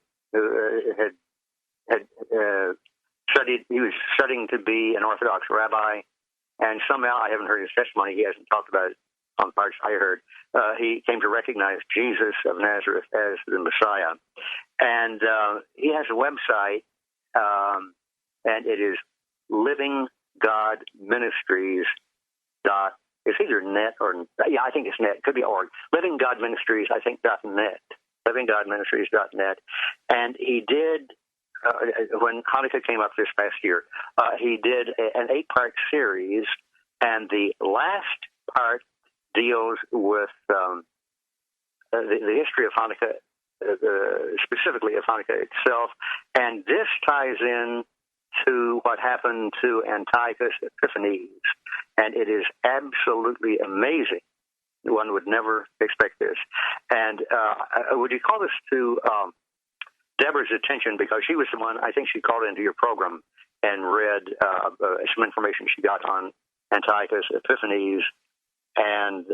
had studied. He was studying to be an Orthodox rabbi, and somehow, I haven't heard his testimony. He hasn't talked about it on parts I heard. He came to recognize Jesus of Nazareth as the Messiah. And he has a website, and it is Living God Ministries. It's either net or, I think it's net. It could be org. Living God Ministries, I think, .net. LivingGodMinistries.net. And he did, when Hanukkah came up this past year, he did an 8-part series, and the last part deals with the history of Hanukkah, specifically of Hanukkah itself, and this ties in to what happened to Antiochus Epiphanes, and it is absolutely amazing. One would never expect this. And would you call this to Deborah's attention because she was the one, I think she called into your program and read some information she got on Antiochus Epiphanes. And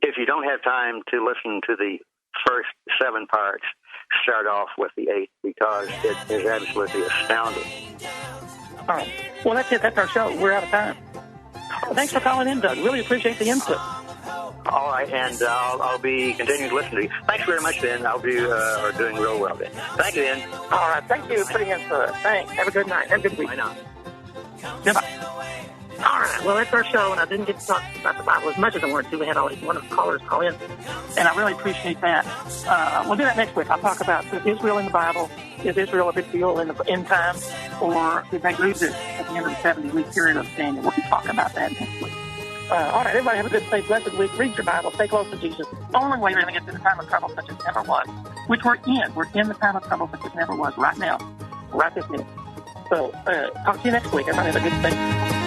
if you don't have time to listen to the first 7 parts, start off with the 8 because it is absolutely astounding. All right. Well, that's it. That's our show. We're out of time. Well, thanks for calling in, Doug. Really appreciate the input. All right, and I'll be continuing to listen to you. Thanks very much, Ben. I'll be doing real well, Ben. Thank you, Ben. All right. Thank you for the input. Thanks. Have a good night. Have a good week. Bye now. Goodbye. All right. Well, that's our show, and I didn't get to talk about the Bible as much as I wanted to. We had all these wonderful callers call in, and I really appreciate that. We'll do that next week. I'll talk about is Israel in the Bible? Is Israel a big deal in the end times? Or did they lose it at the end of the 70-week period of Daniel? We'll talk about that next week. All right, everybody have a good, safe, blessed week. Read your Bible. Stay close to Jesus. The only way we're going to get to the time of trouble such as never was, which we're in. We're in the time of trouble such as never was right now, right this minute. So talk to you next week. Everybody have a good day.